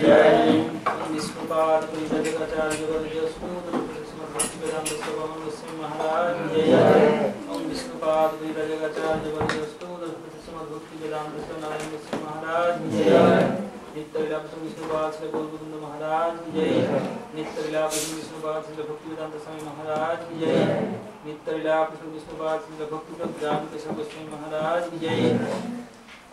जय। विष्णुपाद परिजगाचार्य वर्य भक्तिवेदांत स्वामी महाराज जय। ओम विष्णुपाद परिजगाचार्य वर्य भक्तिवेदांत स्वामी महाराज जय। नित्य विलाप विष्णुपाद श्री गोविंद महाराज जय। नित्य विलाप विष्णुपाद श्री भक्तिवेदांत स्वामी महाराज जय। नित्य विलाप विष्णुपाद श्री भक्तिवेदांत गोस्वामी महाराज जय।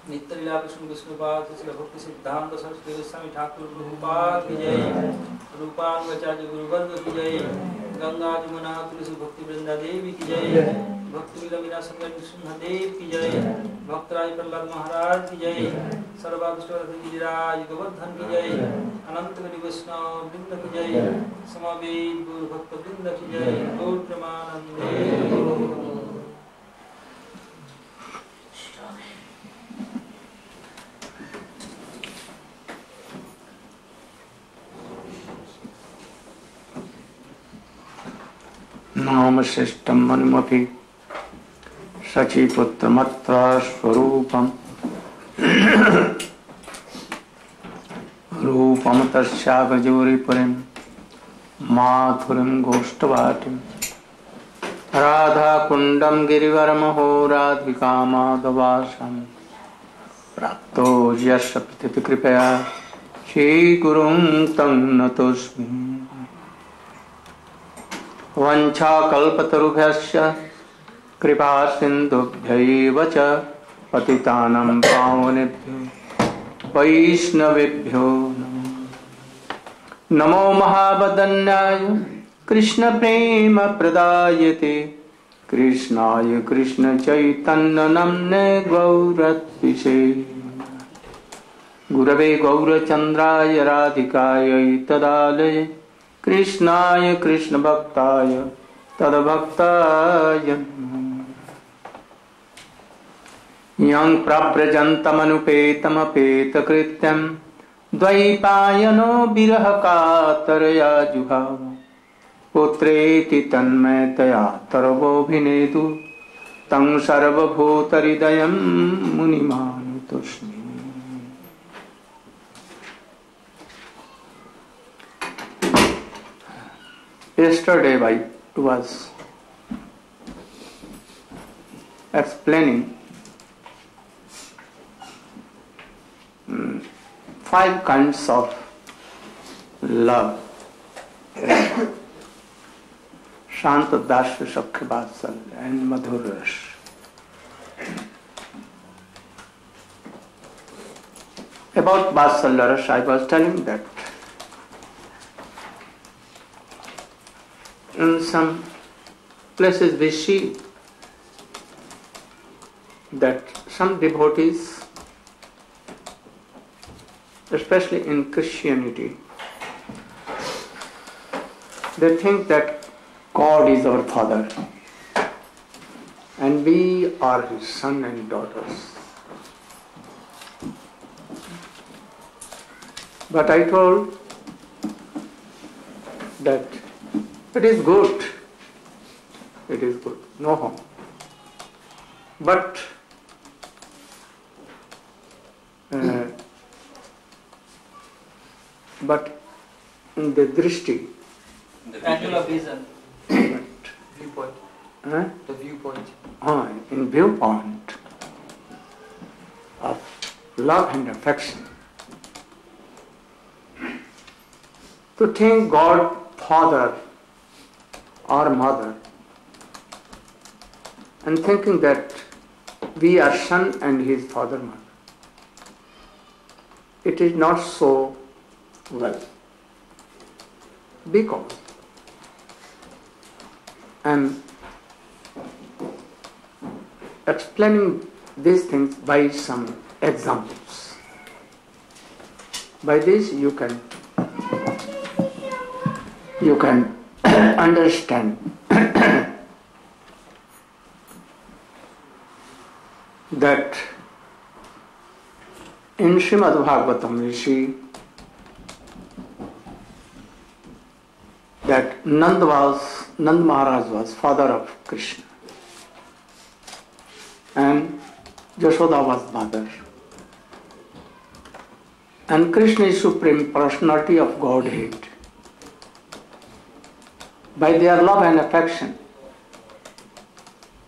नित्य विलाप विष्णुपाद श्री भक्ति सिद्धांत सरस्वती गोस्वामी ठाकुर प्रभुपाद की जय। रूपानुगाचार्य गुरुवर्ग की जय। गंगा जमुना तुलसी भक्ति वृंदा देवी की जय। भक्ति विलमीना संगम सिंह देव की जय। भक्तराज प्रहलाद महाराज की जय। सर्वाधिष्ठान गोवर्धन की जय। अनंत गति वैष्णव वृंद की जय। समवेत गुरु भक्त वृंद की जय। गौर प्रेमानंदे। नाम श्रेष्ठम मनुमपि शचीपुत्रमत्र स्वरूपम रूपम तस्यागजोरिपुरीं माथुरीं गोष्ठवाटिं राधाकुण्डं गिरिवरमहो राधिकामाधवासं प्राप्तो यस्य प्रतिकृपया श्रीगुरुं तं नतोऽस्मि। वंशाकल्पतरुभ्यश्च कृपा सिन्धुभ्यैव च पतितानां पावनेभ्यो वैष्णवेभ्यो नमो महावदन्याय कृष्णप्रेम प्रदायते कृष्णाय कृष्णचैतन्य नाम्ने गौरत्विषे गुरवे गौरचन्द्राय राधिकायै तदालये कृष्णाय कृष्ण भक्ताय तद्भक्ताय यं प्रव्रजन्तमनुपेतमपेतकृत्यं द्वैपायनो विरह कातरया जुहाव पुत्रेति तन्मयतया तरवोऽभिनेदु तं सर्वभूतहृदयं मुनिमानुतोऽस्मि। Yesterday I was explaining 5 kinds of love. Shanta, Dasya, Sakya, Vatsalya and Madhur Ras. About Vatsalya Ras I was telling that in some places we see that some devotees, especially in Christianity, they think that God is our Father and we are His son and daughters. But I told that it is good, no harm. But in the drishti, the angle of vision, viewpoint, the viewpoint. In viewpoint of love and affection, to think God Father or Mother and thinking that we are son and He is Father, Mother, it is not so well, because I am explaining these things by some examples. By this you can understand that in Srimad Bhagavatam we see that Nand Maharaj was father of Krishna and Yashoda was mother. And Krishna is Supreme Personality of Godhead. By their love and affection,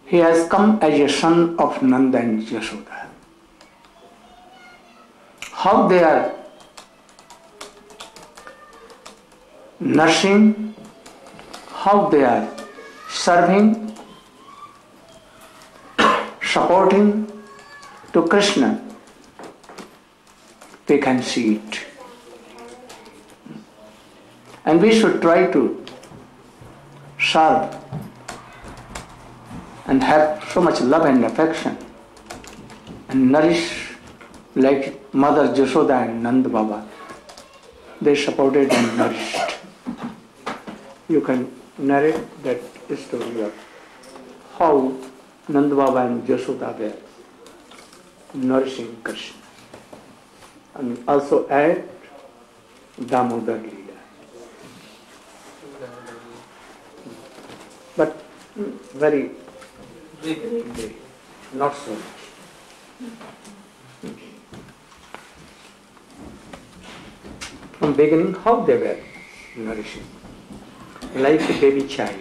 he has come as a son of Nanda and Yashoda. How they are nursing, how they are serving, supporting to Krishna, we can see it. And we should try to serve and have so much love and affection and nourish like Mother Jashoda and Nanda Baba. They supported and nourished. You can narrate that story of how Nanda Baba and Jashoda were nourishing Krishna. And also add Damodar Leela. But very big, not so much. From beginning, how they were nourishing, like a baby child.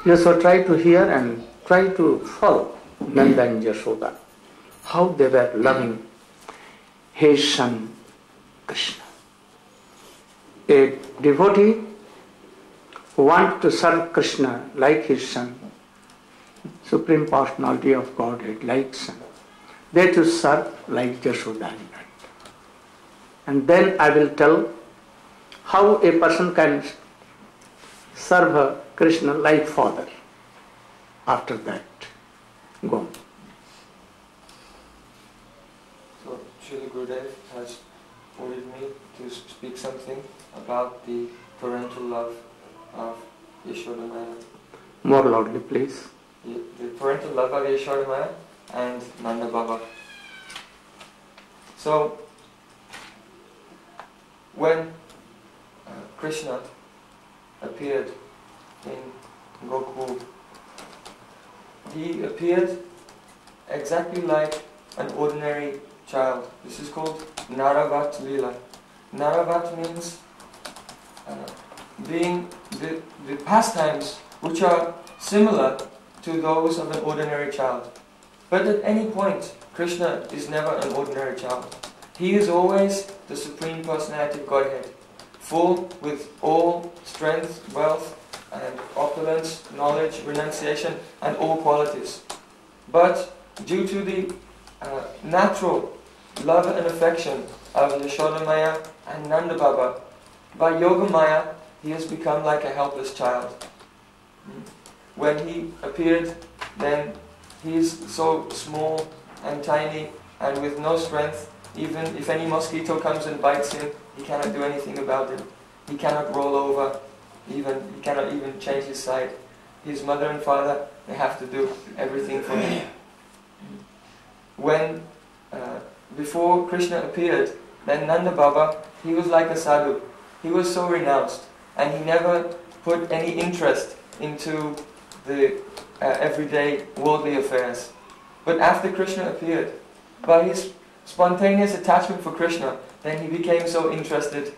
You so try to hear and try to follow Nanda and Yashoda, how they were loving his son Krishna. A devotee who wants to serve Krishna like his son, Supreme Personality of Godhead, like son, they to serve like Yashoda and Nanda. And then I will tell how a person can serve Krishna like father. After that, go. So, Srila Gurudev has ordered me to speak something about the parental love of Yashoda Maya. More loudly, please. The parental love of Yashoda Maya and Nanda Baba. So, when Krishna appeared in Gokul, he appeared exactly like an ordinary child. This is called Naravat Leela. Naravat means being the pastimes which are similar to those of an ordinary child. But at any point, Krishna is never an ordinary child. He is always the Supreme Personality of Godhead, full with all strength, wealth, and opulence, knowledge, renunciation, and all qualities. But due to the natural love and affection of Yashoda Maya and Nanda Baba, by Yoga Maya, he has become like a helpless child. When he appeared, then he is so small and tiny and with no strength. Even if any mosquito comes and bites him, he cannot do anything about it. He cannot roll over. He cannot even change his side. His mother and father, they have to do everything for him. When, before Krishna appeared, then Nanda Baba, he was like a sadhu. He was so renounced, and he never put any interest into the everyday worldly affairs. But after Krishna appeared, by his spontaneous attachment for Krishna, then he became so interested,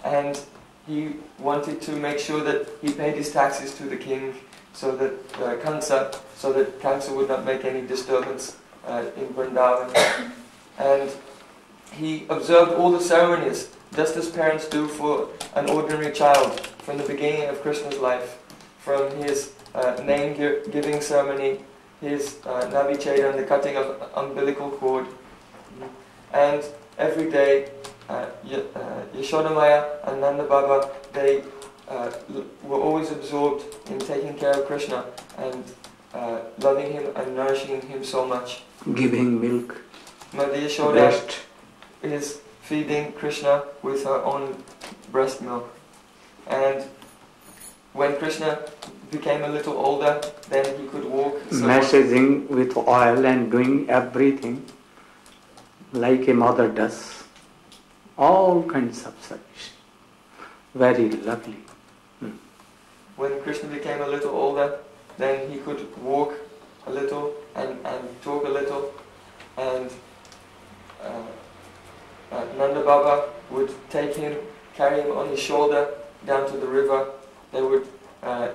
and he wanted to make sure that he paid his taxes to the king, so that Kamsa would not make any disturbance in Vrindavan. And he observed all the ceremonies, just as parents do for an ordinary child, from the beginning of Krishna's life, from his name-giving ceremony, his Navichedan, the cutting of umbilical cord. And every day, Yashoda Maya and Nanda Baba, they were always absorbed in taking care of Krishna and loving him and nourishing him so much. Giving milk. Mother Yashoda is feeding Krishna with her own breast milk. And when Krishna became a little older, then he could walk. Massaging with oil and doing everything like a mother does. All kinds of service. Very lovely. When Krishna became a little older, then he could walk a little and talk a little, and Nanda Baba would take him, carry him on his shoulder down to the river. They would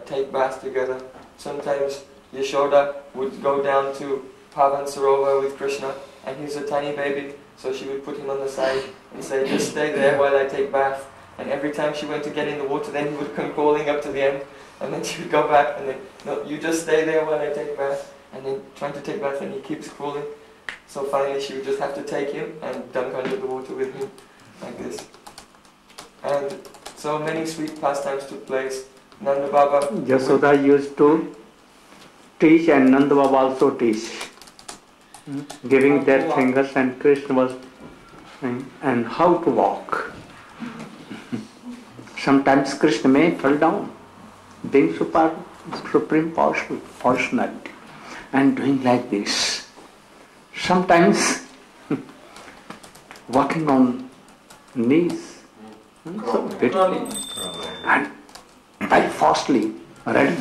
take baths together. Sometimes Yashoda would go down to Pavan Sarovar with Krishna, and he's a tiny baby, so she would put him on the side and say, just stay there while I take bath. And every time she went to get in the water, then he would come crawling up to the end, and then she would go back, and then, no, you just stay there while I take bath. And then trying to take bath, and he keeps crawling. So finally she would just have to take him and dunk under the water with him, like this. And so many sweet pastimes took place. Nanda Baba... Yashoda used to teach, and Nanda Baba also teach. Giving their fingers, and Krishna was... and how to walk. Sometimes Krishna may fall down, being supreme personality, and doing like this. Sometimes walking on knees, so beautifully, and very fastly, ready.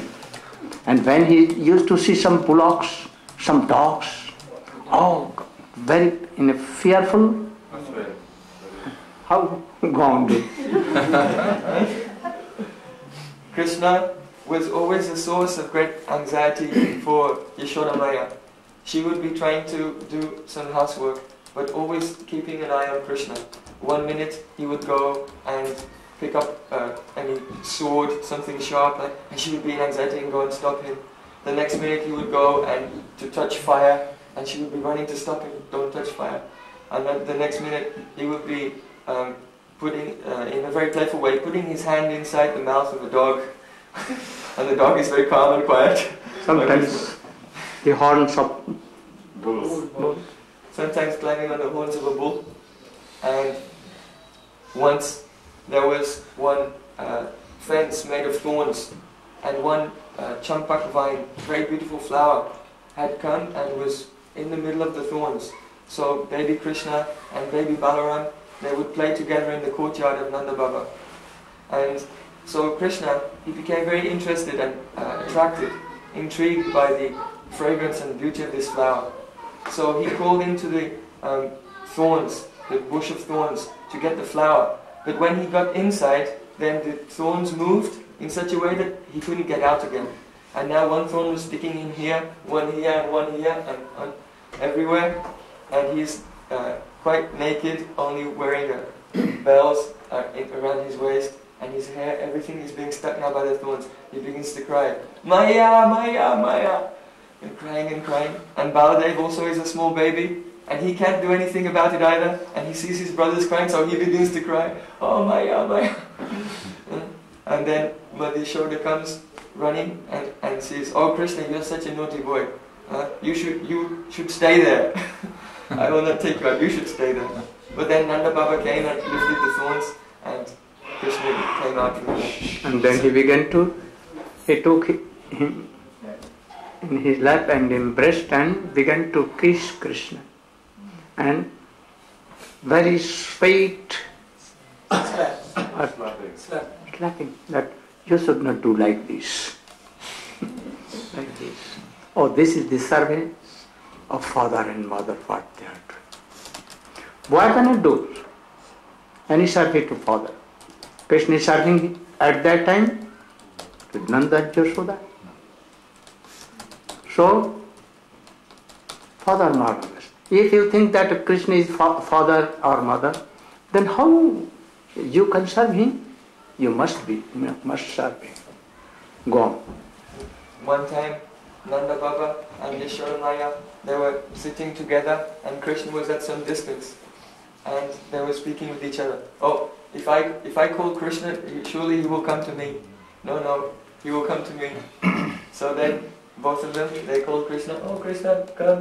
And when he used to see some bullocks, some dogs, oh, very in a fearful, how gone they? Krishna was always a source of great anxiety for Yashoda Maya. She would be trying to do some housework, but always keeping an eye on Krishna. One minute he would go and pick up any sword, something sharp, and she would be in anxiety and go and stop him. The next minute he would go and to touch fire, and she would be running to stop him, don't touch fire. And then the next minute he would be putting, in a very playful way, putting his hand inside the mouth of a dog, and the dog is very calm and quiet. Sometimes the horns of bulls. Sometimes climbing on the horns of a bull. And once there was one fence made of thorns, and one champak vine, very beautiful flower, had come and was in the middle of the thorns. So baby Krishna and baby Balaram, they would play together in the courtyard of Nanda Baba. And so Krishna, he became very interested and attracted, intrigued by the fragrance and beauty of this flower. So he crawled into the thorns, the bush of thorns, to get the flower. But when he got inside, then the thorns moved in such a way that he couldn't get out again. And now one thorn was sticking in here, one here, and one here, and everywhere. And he's quite naked, only wearing bells around his waist, and his hair, everything is being stuck now by the thorns. He begins to cry, Maya, Maya, Maya, and crying and crying. And Baladev also is a small baby, and he can't do anything about it either, and he sees his brothers crying, so he begins to cry, oh Maya, Maya. And then Yashoda comes running and says, oh Krishna, you're such a naughty boy. You should stay there. I will not take you out, you should stay there. But then Nanda Baba came and lifted the thorns, and Krishna came out from there. And then he took him in his lap and embraced and began to kiss Krishna. And very sweet slapping, that you should not do like this. Like this. Oh, this is the service of father and mother, what they are doing. Why cannot do any service to father? Krishna is serving at that time to Nanda and Yashoda. So, father marvelous. If you think that Krishna is father or mother, then how you can serve him? You must serve him. Go on. One time, Nanda Baba and Yashoda Maya, they were sitting together, and Krishna was at some distance, and they were speaking with each other. Oh, if I call Krishna, surely he will come to me. No, he will come to me. So then both of them, they called Krishna. Oh Krishna, come.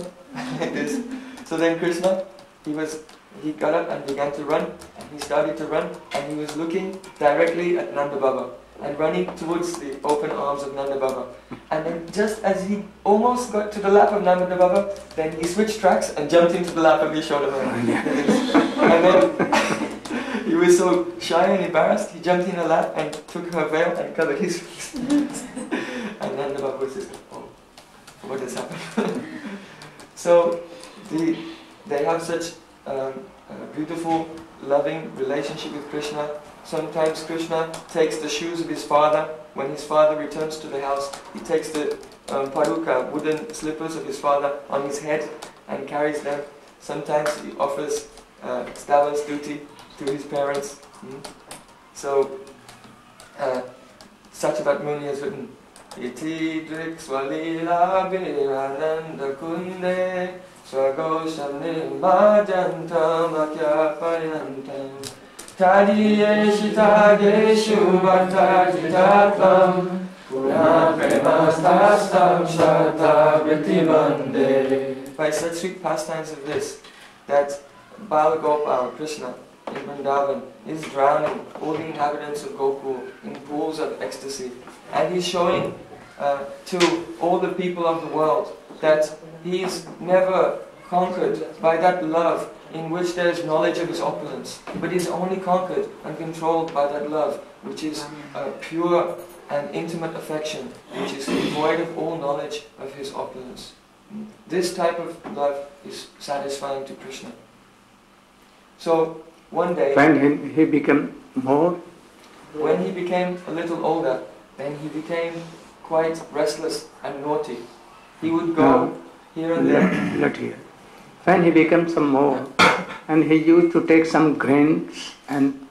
Like this. So then Krishna, he got up and began to run, and he started to run, and he was looking directly at Nanda Baba. and running towards the open arms of Nanda Baba. And then just as he almost got to the lap of Nanda Baba, then he switched tracks and jumped into the lap of Yashoda Maya. And then he was so shy and embarrassed, he jumped in her lap and took her veil and covered his face. And Nanda Baba says, oh, what has happened? So they have such a beautiful, loving relationship with Krishna. Sometimes Krishna takes the shoes of his father. When his father returns to the house, he takes the paruka, wooden slippers of his father on his head and carries them. Sometimes he offers Stavan's duty to his parents. So Satyavat Muni has written, Iti drik swalila birananda kunde swagoshamni majantam akyapayantam Tadiye shitageshu bhattajitatvam Puna premastastam shraddha vrittibande. By such sweet pastimes of this, that Bala Gopal, Krishna, in Vrindavan, is drowning all the inhabitants of Gokul in pools of ecstasy. And he's showing to all the people of the world that he is never conquered by that love in which there is knowledge of his opulence, but is only conquered and controlled by that love which is pure and intimate affection, which is devoid of all knowledge of his opulence. This type of love is satisfying to Krishna. So one day, when he became when he became a little older, then he became quite restless and naughty. He would go here and there. When he became some more, and he used to take some grains and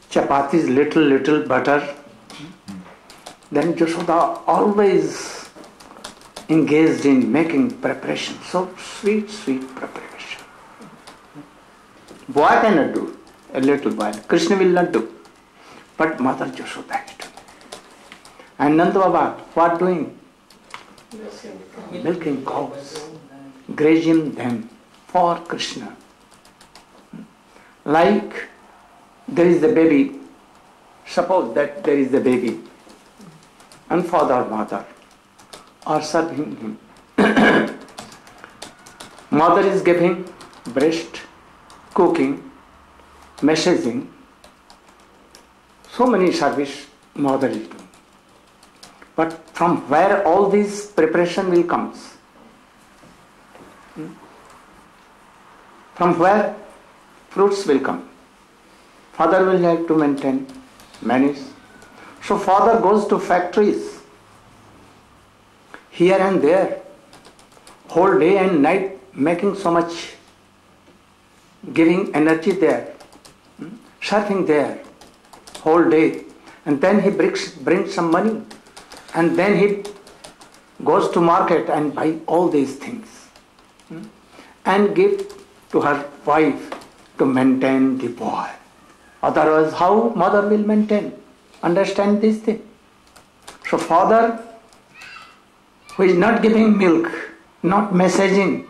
chapatis, little butter, then Yashoda always engaged in making preparation, so sweet preparation. Boy cannot do, a little boy. Krishna will not do, but Mother Yashoda is doing. And Nanda Baba, what doing? Milking cows, grazing them for Krishna. Like there is the baby, suppose that there is the baby, and father or mother are serving him. Mother is giving breast, cooking, messaging, so many service mother is doing. But from where all this preparation will come? From where fruits will come? Father will have to maintain manage. So father goes to factories here and there, whole day and night, making so much, giving energy there, serving there, whole day. And then he brings some money. And then he goes to market and buy all these things and give to her wife to maintain the boy. Otherwise, how mother will maintain? Understand this thing. So father, who is not giving milk, not messaging,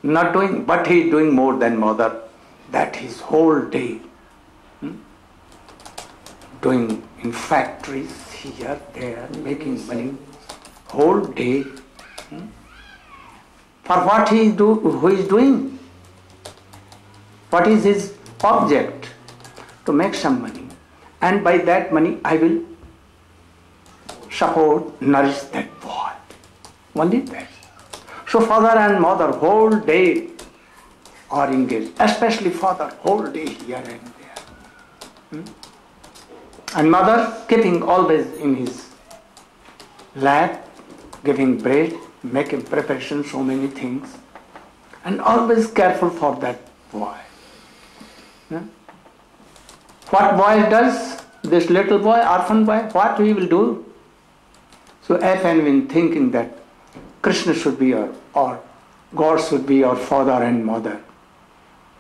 not doing, but he is doing more than mother, that his whole day doing in factories, here, there, making money, whole day. For what who is doing? What is his object? To make some money. And by that money I will support, nourish that boy. Only that. So father and mother whole day are engaged. Especially father, whole day here and there. And mother keeping always in his lap, giving bread, making preparation, so many things. And always careful for that boy. What boy does? This little boy, orphan boy, what he will do? So often when thinking that Krishna should be or God should be our father and mother.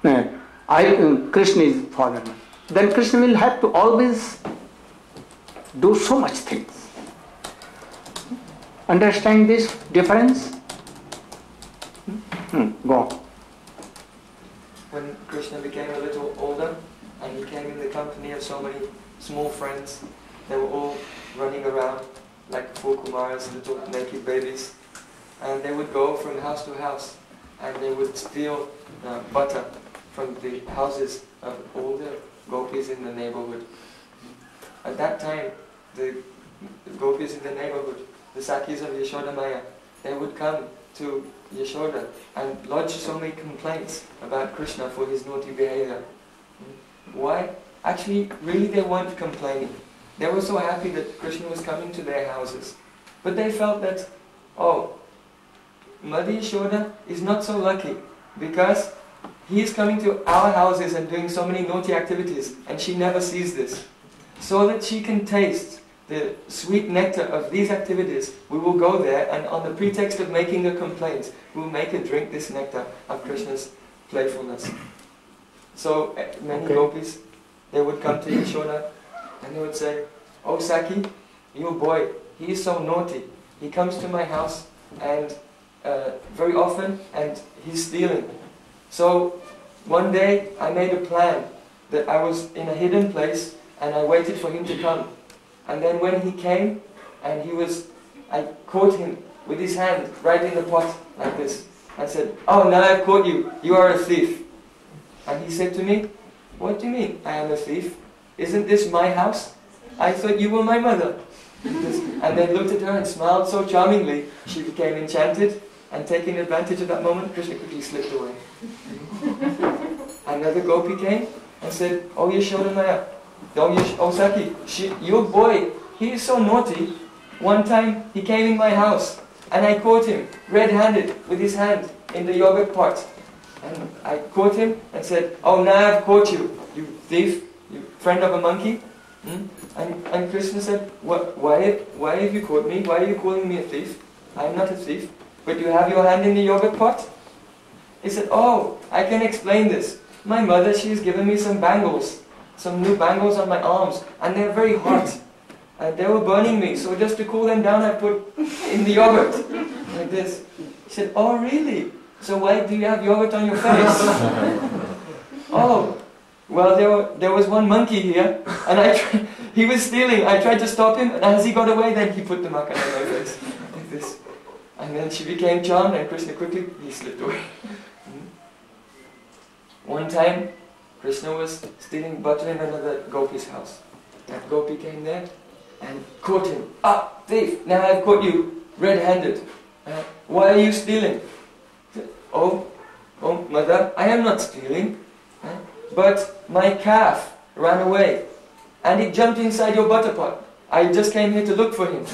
Krishna is father. Then Krishna will have to always do so much things. Understand this difference? Go on. When Krishna became a little older and he came in the company of so many small friends, They were all running around like 4 Kumaras, little naked babies. And they would go from house to house and they would steal butter from the houses of all the gopis in the neighborhood. At that time, the gopis in the neighborhood, the Sakis of Yashoda Maya, they would come to Yashoda and lodge so many complaints about Krishna for his naughty behavior. Why? Actually, really they weren't complaining. They were so happy that Krishna was coming to their houses. But they felt that, oh, Mother Yashoda is not so lucky because he is coming to our houses and doing so many naughty activities and she never sees this. So that she can taste the sweet nectar of these activities, we will go there and on the pretext of making a complaint, we will make her drink this nectar of Krishna's playfulness. So many gopis, they would come to Yashoda and they would say, "Oh Saki, your boy, he is so naughty. He comes to my house and very often and he's stealing." So one day I made a plan that I was in a hidden place and I waited for him to come. And then when he came and I caught him with his hand right in the pot like this. I said, "Oh, now I've caught you. You are a thief." And he said to me, "What do you mean I am a thief? Isn't this my house? I thought you were my mother." And then looked at her and smiled so charmingly, she became enchanted, and taking advantage of that moment, Krishna quickly slipped away. Another gopi came and said, "Oh Yashoda Maya, oh Saki, your boy, he is so naughty. One time he came in my house and I caught him red-handed with his hand in the yogurt pot. And I caught him and said, 'Oh, now I've caught you, you thief, you friend of a monkey.'" And Krishna said, why have you caught me? Why are you calling me a thief? I am not a thief. But you have your hand in the yogurt pot? He said, "Oh, I can explain this. My mother, she's given me some bangles, some new bangles on my arms, and they're very hot. And they were burning me, so just to cool them down, I put in the yogurt, like this." He said, "Oh, really? So why do you have yogurt on your face?" "Oh, well, there was one monkey here, and he was stealing. I tried to stop him, and as he got away, then he put the makan on my face, like this." And then she became charmed, and Krishna quickly, he slipped away. One time, Krishna was stealing butter in another gopi's house. That gopi came there and caught him. "Ah, thief, now I've caught you red-handed. Why are you stealing?" He said, Oh, mother, I am not stealing. But my calf ran away and it jumped inside your butter pot. I just came here to look for him."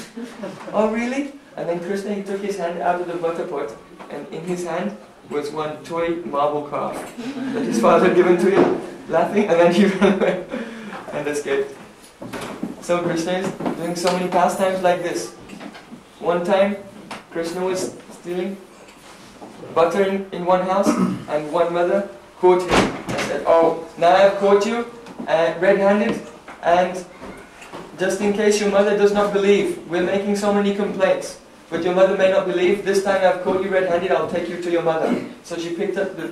"Oh, really?" And then Krishna, he took his hand out of the butter pot, and in his hand was one toy marble calf that his father had given to him, laughing, and then he ran away and escaped. So Krishna is doing so many pastimes like this. One time, Krishna was stealing butter in one house, and one mother caught him and said, "Oh, now I've caught you red-handed, and just in case your mother does not believe, we're making so many complaints, but your mother may not believe, this time I've caught you red-handed, I'll take you to your mother." So she picked up the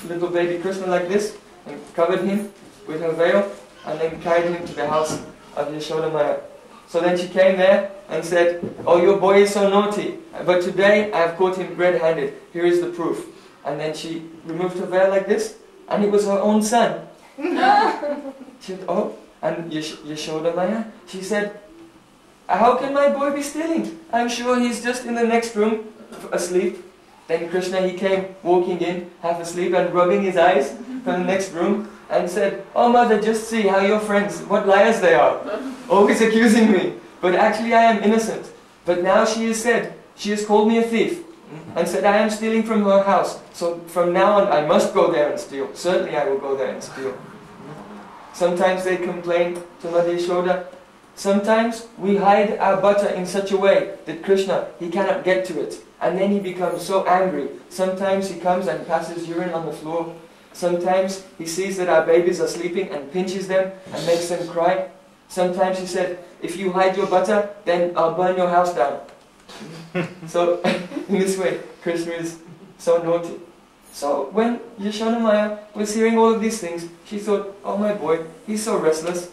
little baby Krishna like this, and covered him with her veil, and then carried him to the house of Yashoda Maya. So then she came there and said, "Oh, your boy is so naughty, but today I have caught him red-handed. Here is the proof." And then she removed her veil like this, and it was her own son. She said, "Oh," and Yashoda Maya, she said, "How can my boy be stealing? I'm sure he's just in the next room, asleep." Then Krishna, he came walking in, half asleep, and rubbing his eyes from the next room, and said, "Oh mother, just see how your friends, what liars they are, always accusing me. But actually I am innocent. But now she has called me a thief, and said I am stealing from her house. So from now on I must go there and steal. Certainly I will go there and steal." Sometimes they complain to Mother Yashoda, "Sometimes we hide our butter in such a way that Krishna, he cannot get to it. And then he becomes so angry. Sometimes he comes and passes urine on the floor. Sometimes he sees that our babies are sleeping and pinches them and makes them cry. Sometimes he said, 'If you hide your butter, then I'll burn your house down.'" So in this way, Krishna is so naughty. So when Yashoda Maya was hearing all of these things, she thought, "Oh my boy, he's so restless.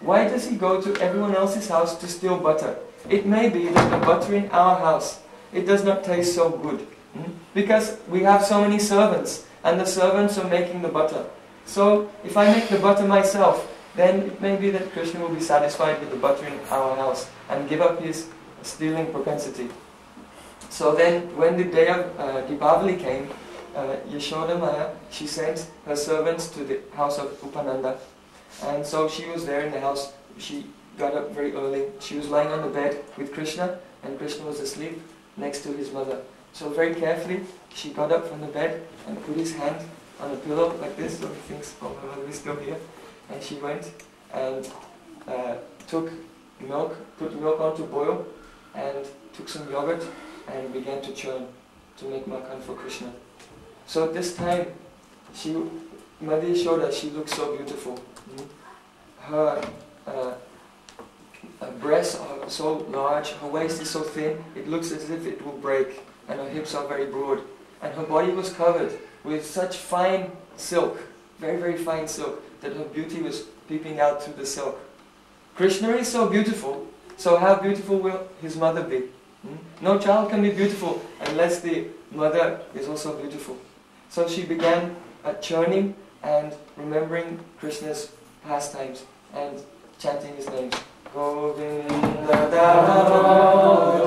why does he go to everyone else's house to steal butter? It may be that the butter in our house, it does not taste so good. Because we have so many servants, and the servants are making the butter. So if I make the butter myself, then it may be that Krishna will be satisfied with the butter in our house and give up his stealing propensity. So then, when the day of Deepavali came, Yashoda Maya, she sent her servants to the house of Upananda. And so she was there in the house. She got up very early. She was lying on the bed with Krishna, and Krishna was asleep next to his mother. So very carefully, she got up from the bed and put his hand on a pillow like this, so he thinks, oh, my mother is still here. And she went and took milk, put milk on to boil, and took some yogurt and began to churn to make makhan for Krishna. So at this time, Mother Yashoda, she looked so beautiful. Her breasts are so large, her waist is so thin, it looks as if it will break, and her hips are very broad. And her body was covered with such fine silk, very, very fine silk, that her beauty was peeping out through the silk. Krishna is so beautiful, so how beautiful will his mother be? No child can be beautiful unless the mother is also beautiful. So she began churning and remembering Krishna's pastimes and chanting his names. Govinda Damodara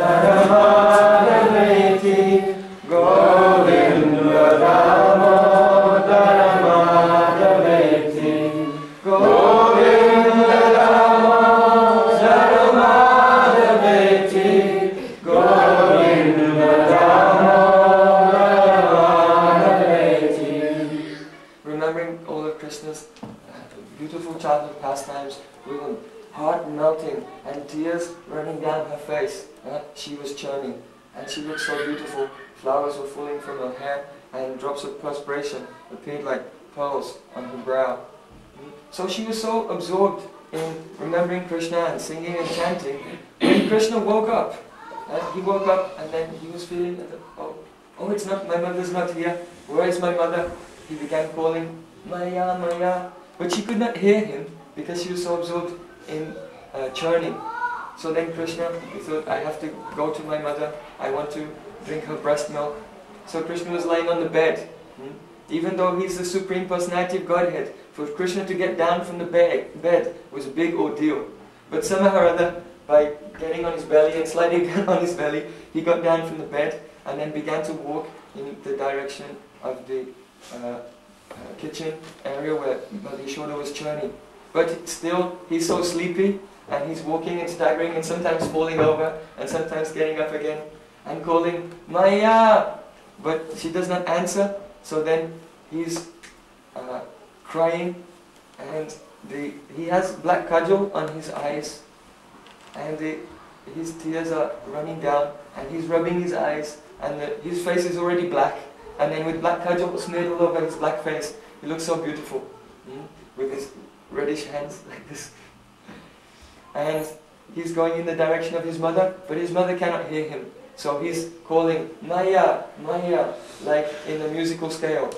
Madhaveti, Govinda Damodara Madhaveti, Govinda Damodara Madhaveti, Govinda Damodara Madhaveti. Remembering all of Krishna's beautiful childhood pastimes with a heart melting and tears running down her face. She was churning, and she looked so beautiful. Flowers were falling from her hair, and drops of perspiration appeared like pearls on her brow. So she was so absorbed in remembering Krishna and singing and chanting. When Krishna woke up, he woke up and then he was feeling, oh, it's not, my mother's not here. Where is my mother? He began calling, Maya, Maya. But she could not hear him because she was so absorbed in churning. So then Krishna, he thought, I have to go to my mother. I want to drink her breast milk. So Krishna was lying on the bed. Even though he's the Supreme Personality of Godhead, for Krishna to get down from the bed was a big ordeal. But somehow or other, by getting on his belly and sliding down on his belly, he got down from the bed and then began to walk in the direction of the kitchen area where Mother Yashoda was churning. But still, he's so sleepy, and he's walking and staggering and sometimes falling over and sometimes getting up again and calling, Maya! But she does not answer, so then he's crying, and he has black kajal on his eyes, and his tears are running down, and he's rubbing his eyes, and his face is already black, and then with black kajal smeared all over his black face, he looks so beautiful, with his reddish hands like this. And he's going in the direction of his mother, but his mother cannot hear him. So he's calling, Maya, Maya, like in a musical scale.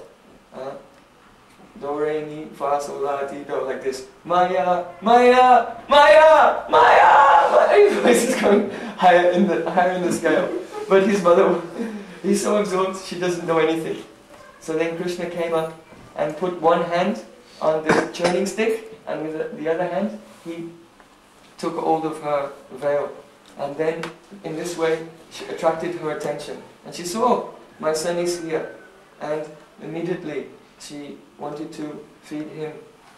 Do, re, mi, fa, sol, la, ti, do, like this. Maya, Maya, Maya, Maya, Maya. His voice is going higher in the scale. But his mother, he's so absorbed, she doesn't know anything. So then Krishna came up and put one hand on the churning stick, and with the other hand, he took hold of her veil. And then, in this way, she attracted her attention. And she saw, oh, my son is here. And immediately, she wanted to feed him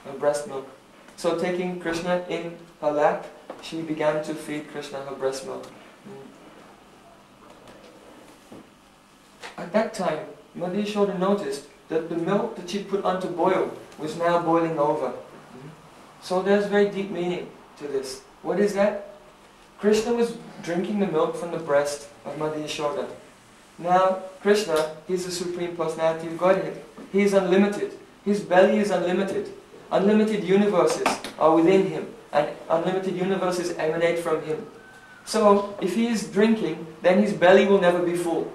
her breast milk. So taking Krishna in her lap, she began to feed Krishna her breast milk. At that time, Mother Yashoda noticed that the milk that she put on to boil was now boiling over. So there's very deep meaning to this. What is that? Krishna was drinking the milk from the breast of Mother Yashoda. Now, Krishna, he's the Supreme Personality of Godhead. He is unlimited. His belly is unlimited. Unlimited universes are within him, and unlimited universes emanate from him. So, if he is drinking, then his belly will never be full.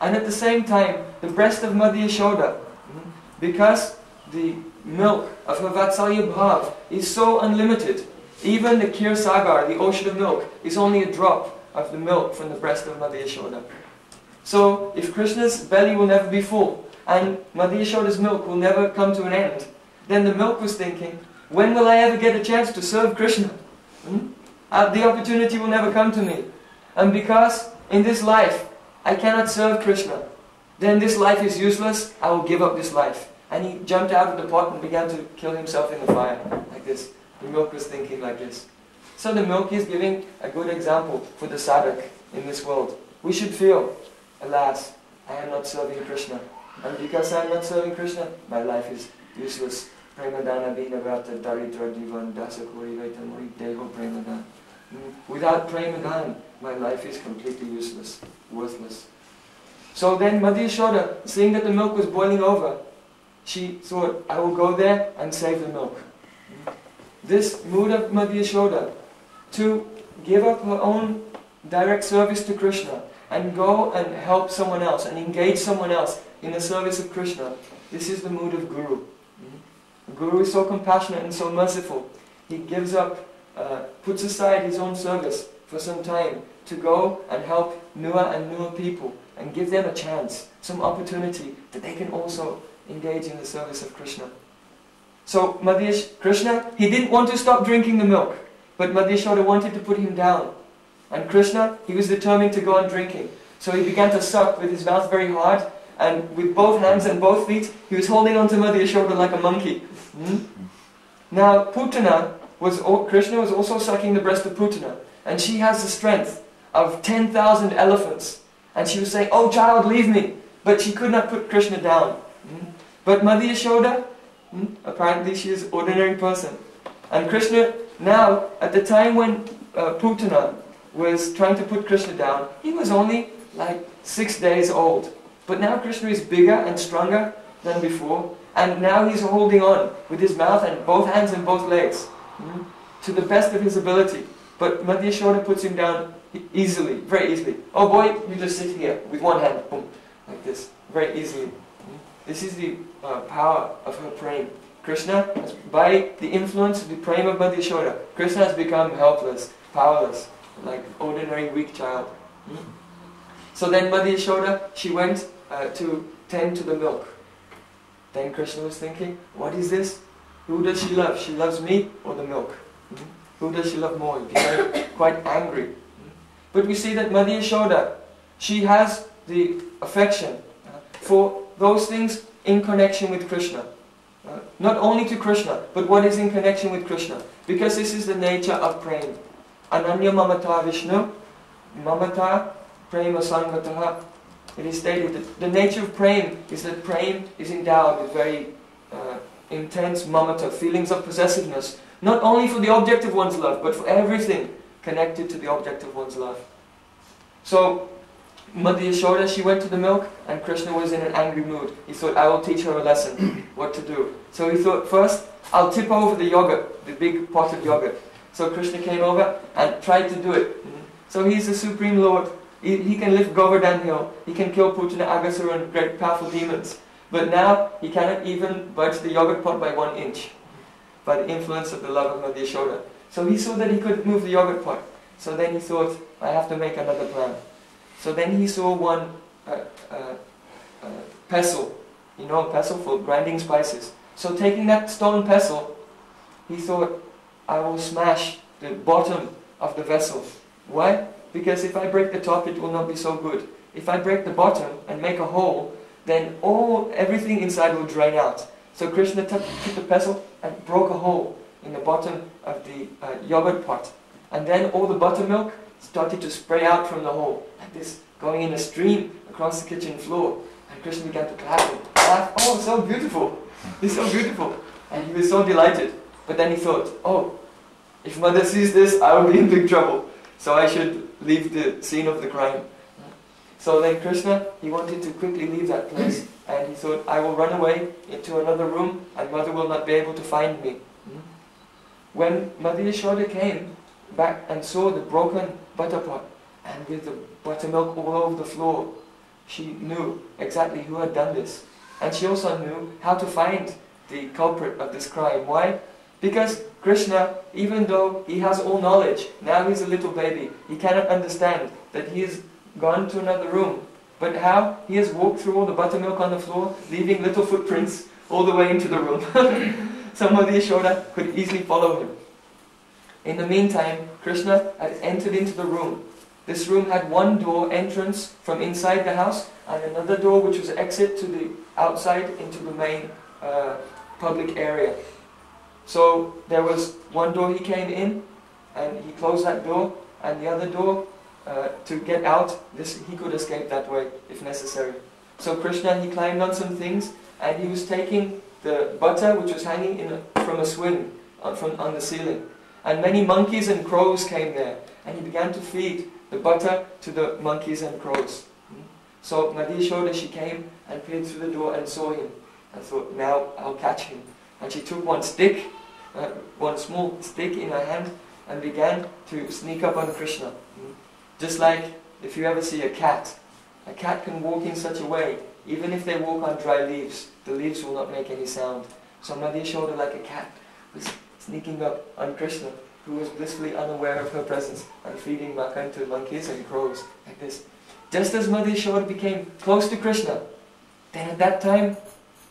And at the same time, the breast of Mother Yashoda, because the milk of her Vatsalya Bhav is so unlimited, Even the Kir Sagar, the ocean of milk, is only a drop of the milk from the breast of Mother Yashoda. So, if Krishna's belly will never be full, and Mother Yashoda's milk will never come to an end, then the milk was thinking, when will I ever get a chance to serve Krishna? The opportunity will never come to me. And because in this life I cannot serve Krishna, then this life is useless, I will give up this life. And he jumped out of the pot and began to kill himself in the fire, like this. The milk was thinking like this. So the milk is giving a good example for the sadhak in this world. We should feel, alas, I am not serving Krishna. And because I am not serving Krishna, my life is useless. Premadana vinavata daritra divan dasakuri vaitamuri deho premadana. Without Premadan, my life is completely useless, worthless. So then Mother Yashoda, seeing that the milk was boiling over, she thought, I will go there and save the milk. This mood of Mother Yashoda, to give up her own direct service to Krishna and go and help someone else and engage someone else in the service of Krishna, this is the mood of Guru. Guru is so compassionate and so merciful. He gives up, puts aside his own service for some time to go and help newer and newer people and give them a chance, some opportunity that they can also engage in the service of Krishna. So Krishna, he didn't want to stop drinking the milk, but Mother Yashoda wanted to put him down. And Krishna, he was determined to go on drinking. So he began to suck with his mouth very hard, and with both hands and both feet, he was holding on to Mother Yashoda like a monkey. Now Putana, Krishna was also sucking the breast of Putana, and she has the strength of 10,000 elephants. And she was saying, oh child, leave me. But she could not put Krishna down. But Mother Yashoda, apparently she is an ordinary person. And Krishna, now, at the time when Putana was trying to put Krishna down, he was only like 6 days old. But now Krishna is bigger and stronger than before. And now he's holding on with his mouth and both hands and both legs to the best of his ability. But Mother Yashoda puts him down easily, very easily. Oh boy, you just sit here with one hand, boom, like this, very easily. This is the power of her prema. Krishna, by the influence of the prema of Mother Yashoda, Krishna has become helpless, powerless, like ordinary weak child. So then Mother Yashoda, she went to tend to the milk. Then Krishna was thinking, what is this? Who does she love? She loves me or the milk? Who does she love more? He became quite angry. But we see that Mother Yashoda, she has the affection for those things in connection with Krishna. Not only to Krishna, but what is in connection with Krishna. Because this is the nature of prema. Ananya mamata Vishnu, mamata prema sangataha. It is stated that the nature of prema is that prema is endowed with very intense mamata, feelings of possessiveness. Not only for the object of one's love, but for everything connected to the object of one's love. So, Mother Yashoda, she went to the milk, and Krishna was in an angry mood. He thought, I will teach her a lesson, what to do. So he thought, first, I'll tip over the yogurt, the big pot of yogurt. So Krishna came over and tried to do it. So he's the Supreme Lord. He can lift Govardhan hill. He can kill Putana, Aghasura and great powerful demons. But now, he cannot even budge the yogurt pot by 1 inch. By the influence of the love of Mother Yashoda. So he saw that he couldn't move the yogurt pot. So then he thought, I have to make another plan. So then he saw one pestle, you know, a pestle for grinding spices. So taking that stone pestle, he thought, I will smash the bottom of the vessel. Why? Because if I break the top, it will not be so good. If I break the bottom and make a hole, then everything inside will drain out. So Krishna took the pestle and broke a hole in the bottom of the yogurt pot. And then all the buttermilk started to spray out from the hole, like this, going in a stream across the kitchen floor. And Krishna began to clap and laugh. Oh, so beautiful! It's so beautiful! And he was so delighted. But then he thought, oh, if Mother sees this, I will be in big trouble. So I should leave the scene of the crime. So then Krishna, he wanted to quickly leave that place. And he thought, I will run away into another room and Mother will not be able to find me. When Mother Yashoda came back and saw the broken butter pot and with the buttermilk all over the floor, she knew exactly who had done this. And she also knew how to find the culprit of this crime. Why? Because Krishna, even though he has all knowledge, now he's a little baby, he cannot understand that he has gone to another room. But how? He has walked through all the buttermilk on the floor, leaving little footprints all the way into the room. So Mother Yashoda could easily follow him. In the meantime, Krishna had entered into the room. This room had one door entrance from inside the house and another door which was exit to the outside into the main public area. So there was one door he came in and he closed that door, and the other door to get out, he could escape that way if necessary. So Krishna, he climbed on some things and he was taking the butter which was hanging from a swing on the ceiling. And many monkeys and crows came there, and he began to feed the butter to the monkeys and crows. So Mother Yashoda, she came and peered through the door and saw him, and thought, now I'll catch him. And she took one small stick in her hand and began to sneak up on Krishna. Just like if you ever see a cat can walk in such a way, even if they walk on dry leaves, the leaves will not make any sound. So Mother Yashoda, like a cat, was sneaking up on Krishna, who was blissfully unaware of her presence, and feeding makan to monkeys and crows, like this. Just as Mother Yashoda became close to Krishna, then at that time,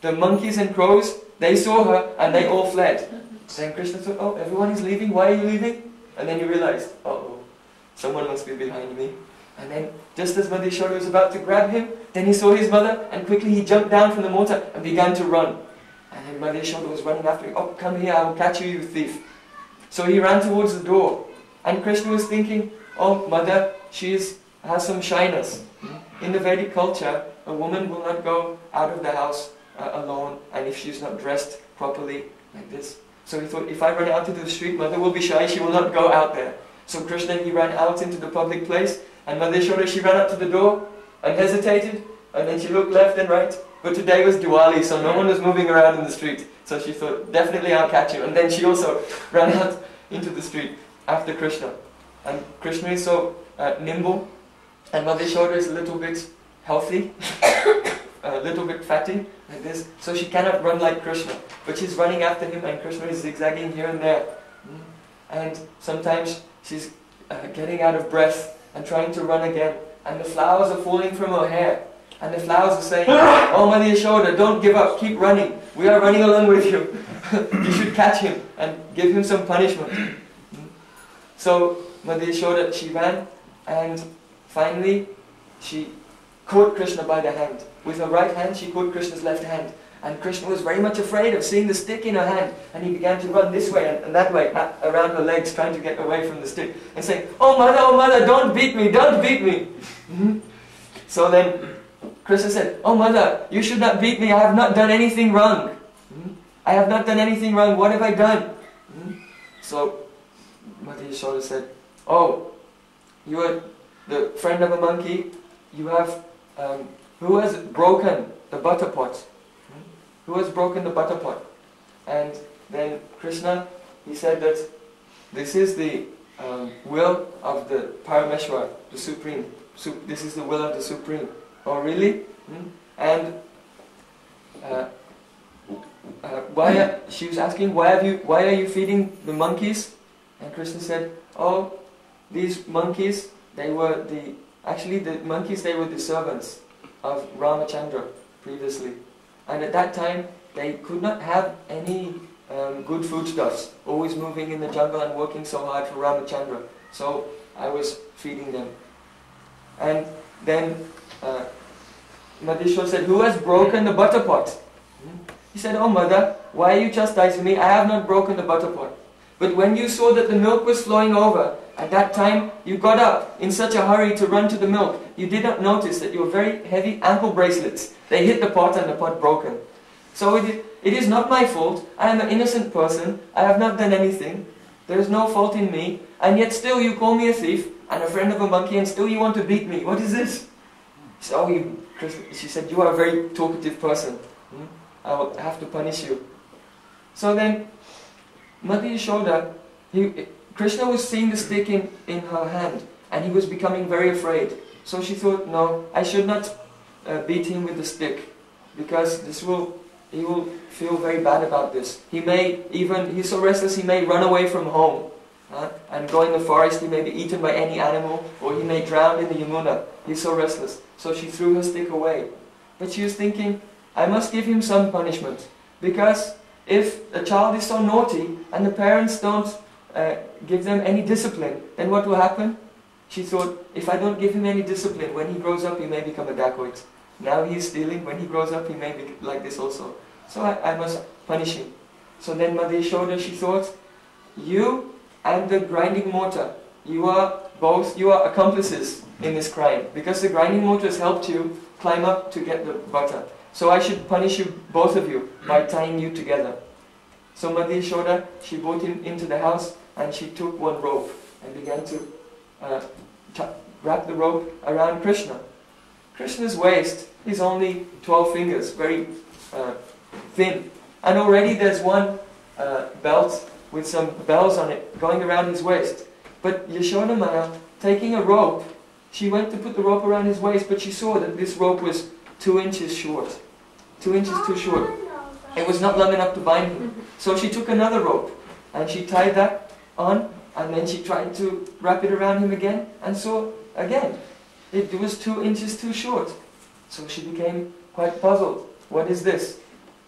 the monkeys and crows, they saw her and they all fled. Then Krishna thought, oh, everyone is leaving, why are you leaving? And then he realized, uh-oh, someone must be behind me. And then, just as Mother Yashoda was about to grab him, then he saw his mother, and quickly he jumped down from the mortar and began to run. And then Mother Yashoda was running after him, oh, come here, I will catch you, you thief. So he ran towards the door, and Krishna was thinking, oh, mother, she has some shyness. In the Vedic culture, a woman will not go out of the house alone, and if she's not dressed properly, like this. So he thought, if I run out into the street, mother will be shy, she will not go out there. So Krishna, he ran out into the public place, and Mother Yashoda, she ran up to the door, and hesitated, and then she looked left and right. But today was Diwali, so no one was moving around in the street. So she thought, definitely I'll catch him. And then she also ran out into the street after Krishna. And Krishna is so nimble, and Mother Yashoda is a little bit healthy, a little bit fatty, like this. So she cannot run like Krishna. But she's running after him, and Krishna is zigzagging here and there. And sometimes she's getting out of breath and trying to run again. And the flowers are falling from her hair. And the flowers are saying, oh Mother Yashoda, don't give up, keep running. We are running along with you. You should catch him and give him some punishment. So Mother Yashoda, she ran, and finally she caught Krishna by the hand. With her right hand, she caught Krishna's left hand. And Krishna was very much afraid of seeing the stick in her hand. And he began to run this way and that way, around her legs, trying to get away from the stick. And saying, oh mother, don't beat me, don't beat me. So then Krishna said, oh mother, you should not beat me, I have not done anything wrong. I have not done anything wrong, what have I done? So Mother Yashoda said, oh, you are the friend of a monkey, you have, who has broken the butter pot? Who has broken the butter pot? And then Krishna, he said that this is the will of the Parameshwar, the Supreme. This is the will of the Supreme. Oh really? And she was asking, why are you feeding the monkeys? And Krishna said, oh, these monkeys, they were the monkeys, they were the servants of Ramachandra previously. And at that time, they could not have any good foodstuffs, always moving in the jungle and working so hard for Ramachandra. So I was feeding them. And then Mother Yashoda said, who has broken the butter pot? He said, oh mother, why are you chastising me? I have not broken the butter pot. But when you saw that the milk was flowing over, at that time you got up in such a hurry to run to the milk. You did not notice that your very heavy ankle bracelets, they hit the pot and the pot broken. So it is not my fault. I am an innocent person. I have not done anything. There is no fault in me. And yet still you call me a thief and a friend of a monkey, and still you want to beat me. What is this? So she said, you are a very talkative person. I will have to punish you. So then Mother Yashoda, Krishna was seeing the stick in her hand, and he was becoming very afraid. So she thought, no, I should not beat him with the stick, because this will he will feel very bad about this. He may even, he's so restless, he may run away from home and go in the forest. He may be eaten by any animal, or he may drown in the Yamuna. He's so restless. So she threw her stick away. But she was thinking, I must give him some punishment, because if a child is so naughty and the parents don't give them any discipline, then what will happen? She thought, if I don't give him any discipline, when he grows up he may become a dacoit. Now he is stealing, when he grows up he may be like this also. So I must punish him. So then Mother Yashoda, she thought, you and the grinding mortar, you are accomplices in this crime, because the grinding mortar has helped you climb up to get the butter. So I should punish you, both of you, by tying you together. So Mother Yashoda, she brought him into the house and she took one rope and began to wrap the rope around Krishna. Krishna's waist is only 12 fingers, very thin. And already there's one belt with some bells on it going around his waist. But Yashoda Maya, taking a rope, she went to put the rope around his waist, but she saw that this rope was 2 inches short. 2 inches too short. It was not long enough to bind him. So she took another rope and she tied that on, and then she tried to wrap it around him again, and saw again it was 2 inches too short. So she became quite puzzled. What is this?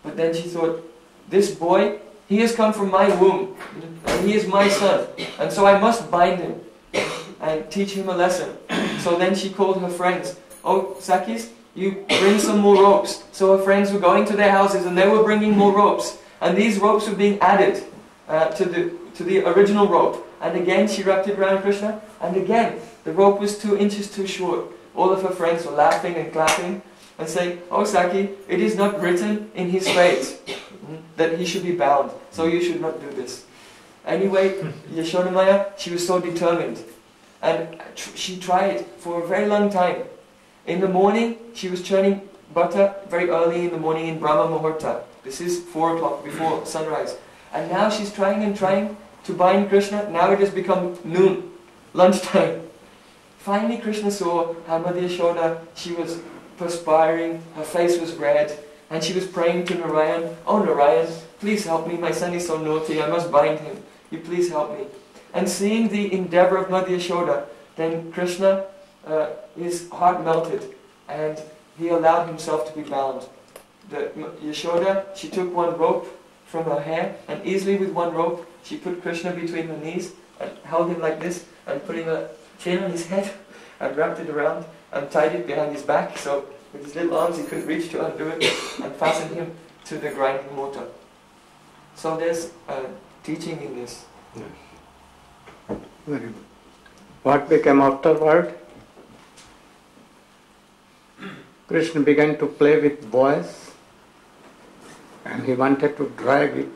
But then she thought, this boy, he has come from my womb, and he is my son, and so I must bind him and teach him a lesson. So then she called her friends. Oh, Sakis, you bring some more ropes. So her friends were going to their houses and they were bringing more ropes. And these ropes were being added to the original rope. And again she wrapped it around Krishna, and again the rope was 2 inches too short. All of her friends were laughing and clapping and saying, oh Saki, it is not written in his fate that he should be bound, so you should not do this. Anyway, Yashoda Maya, she was so determined. And she tried for a very long time. In the morning, she was churning butter very early in the morning in Brahma Muhurta. This is 4 o'clock before sunrise. And now she's trying and trying to bind Krishna. Now it has become noon, lunchtime. Finally Krishna saw how Mother Yashoda, she was perspiring, her face was red, and she was praying to Narayan, oh Narayan, please help me, my son is so naughty, I must bind him, you please help me. And seeing the endeavor of Mother Yashoda, then Krishna, his heart melted, and he allowed himself to be bound. Yashoda, she took one rope from her hair, and easily with one rope, she put Krishna between her knees, and held him like this, and putting a chain on his head, and wrapped it around, and tied it behind his back, so with his little arms he couldn't reach to undo it, and fastened him to the grinding mortar. So there's teaching in this. Yes. Very good. What became afterward? Krishna began to play with boys, and he wanted to drag it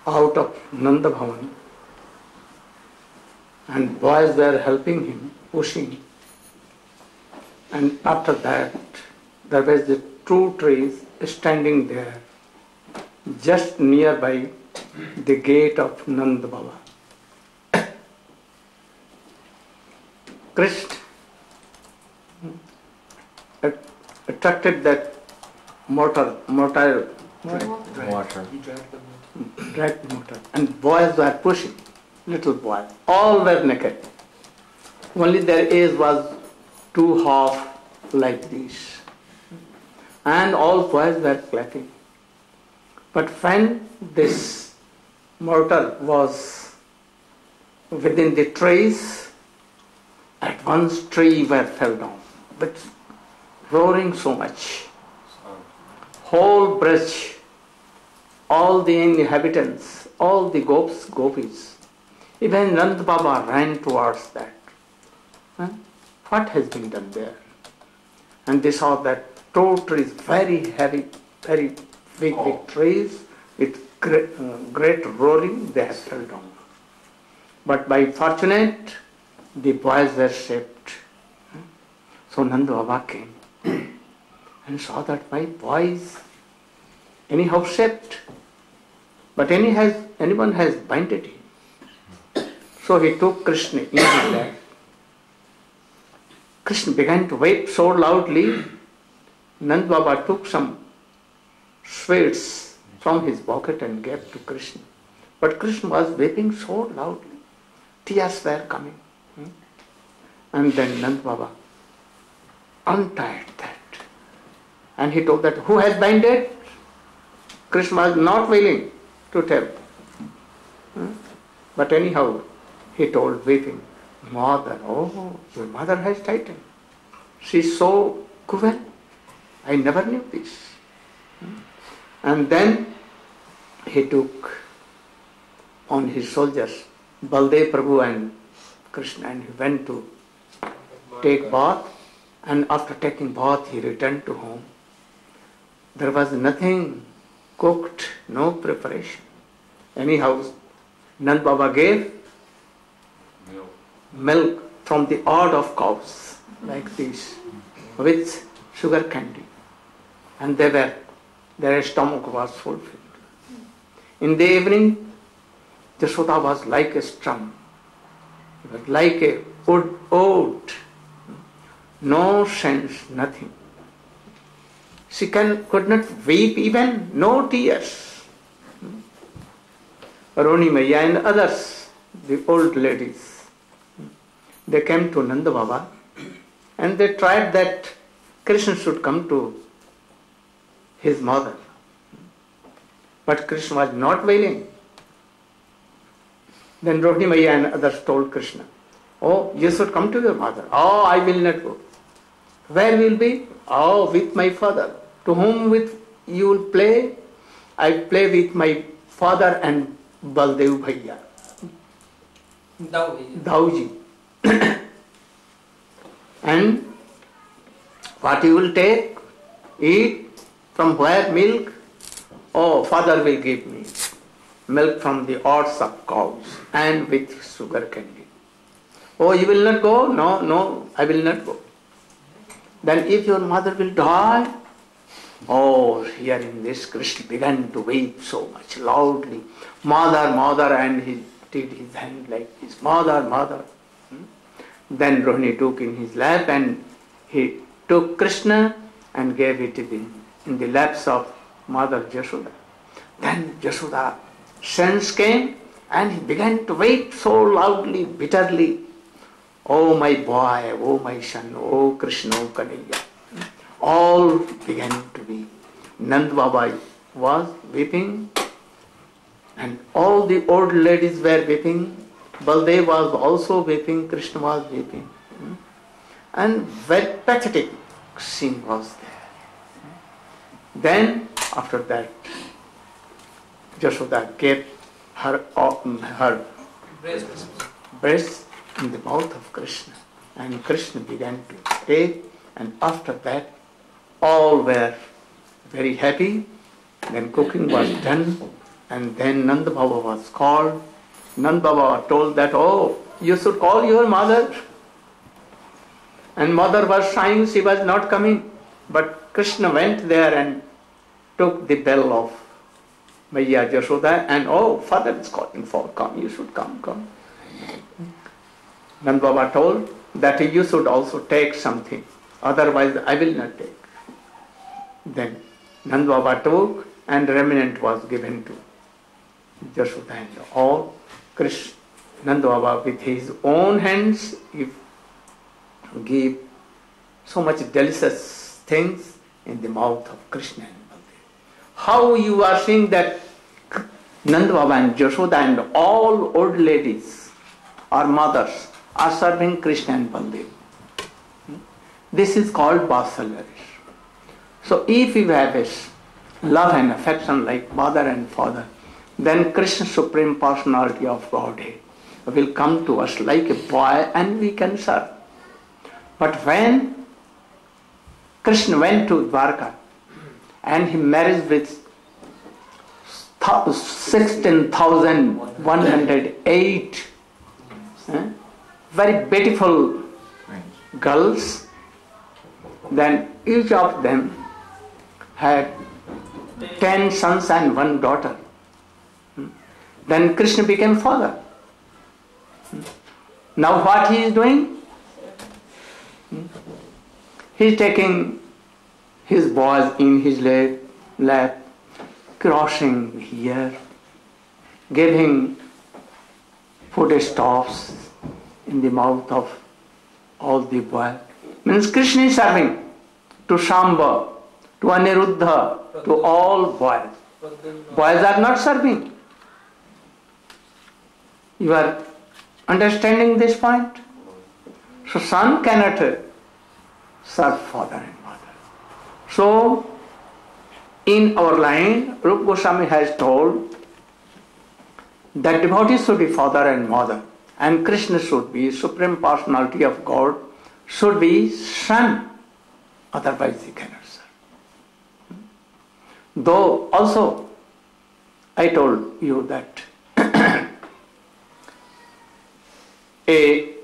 out of Nanda Bhavan, and boys were helping him, pushing. And after that, there was the 2 trees standing there, just nearby the gate of Nanda Baba. Krishna attracted that mortar, dragged the mortar, and boys were pushing, little boys, all were naked. Only their age was 2 half like this, and all boys were clapping. But when this mortar was within the trees, at once tree fell down, but roaring so much. Whole bridge, all the inhabitants, all the gopis, even Nanda Baba ran towards that. What has been done there? And they saw that 2 trees, very heavy, very big trees, with great roaring, they have fell down. But by fortunate, the boys were saved. So Nanda Baba came and saw that my boys anyhow saved, but anyone has binded him. So he took Krishna in his lap. Krishna began to weep so loudly. Nanda Baba took some sweets from his pocket and gave to Krishna. But Krishna was weeping so loudly. Tears were coming. And then Nand Baba untied that. And he told that, who has binded? Krishna was not willing to tell. But anyhow, he told weeping, Mother, oh, your mother has tightened. She's so cruel. I never knew this. And then he took on his soldiers Baldev Prabhu and Krishna, and he went to take bath, and after taking bath he returned to home. There was nothing cooked, no preparation. Anyhow, Nand Baba gave milk from the herd of cows like this with sugar candy, and their stomach was fulfilled. In the evening, Yashoda was like a strum. It was like a wood, no sense, nothing. She could not weep even, no tears. Roni Maya and others, the old ladies, they came to Nanda Baba and they tried that Krishna should come to his mother. But Krishna was not willing. Then Rohini Maya and others told Krishna, oh, you should come to your mother. Oh, I will not go. Where will be? Oh, with my father. To whom with you will play? I play with my father and Baldev Bhaiya. Dauji. And what you will take? Eat? From where? Milk? Oh, father will give me milk from the herds of cows and with sugar candy. Oh, you will not go? No, I will not go. Then if your mother will die, oh, hearing this, Krishna began to weep so much loudly. Mother, and he did his hand like this, mother. Then Rohini took in his lap and he took Krishna and gave it in the laps of Mother Yashoda. Then Yashoda sense came and he began to weep so loudly, bitterly. Oh my boy, oh my son, oh Krishna, oh Kanhaiya. All began to weep. Nand Baba was weeping and all the old ladies were weeping. Baldev was also weeping, Krishna was weeping. And very pathetic scene was there. Then after that, Yashoda gave her breast in the mouth of Krishna, and Krishna began to take, and after that all were very happy. Then cooking was done, and then Nanda Baba was called. Nanda Baba told that, oh, you should call your mother. And mother was shying, she was not coming. But Krishna went there and took the bell of Maya Yashoda, and oh, father is calling for, come, you should come. Nanda Baba told that you should also take something, otherwise I will not take. Then Nanda Baba took, and remnant was given to Yashoda and all. Krishna, Nanda Baba with his own hands gave so much delicious things in the mouth of Krishna and Baldev. How you are seeing that Nanda Baba and Yashoda and all old ladies or mothers are serving Krishna and Baldev. This is called Vatsalya. So if you have a love and affection like mother and father, then Krishna, Supreme Personality of Godhead, will come to us like a boy and we can serve. But when Krishna went to Dwarka and he married with 16,108 very beautiful girls, then each of them had 10 sons and 1 daughter. Then Krishna became father. Now what he is doing? He is taking his boys in his lap crossing here, giving foodstuffs in the mouth of all the boys. Means Krishna is serving to Shamba, to Aniruddha, to all boys. Boys are not serving. You are understanding this point? So son cannot serve father and mother. So in our line, Rupa Goswami has told that devotees should be father and mother, and Krishna should be Supreme Personality of God, should be son, otherwise he cannot serve. Though also I told you that a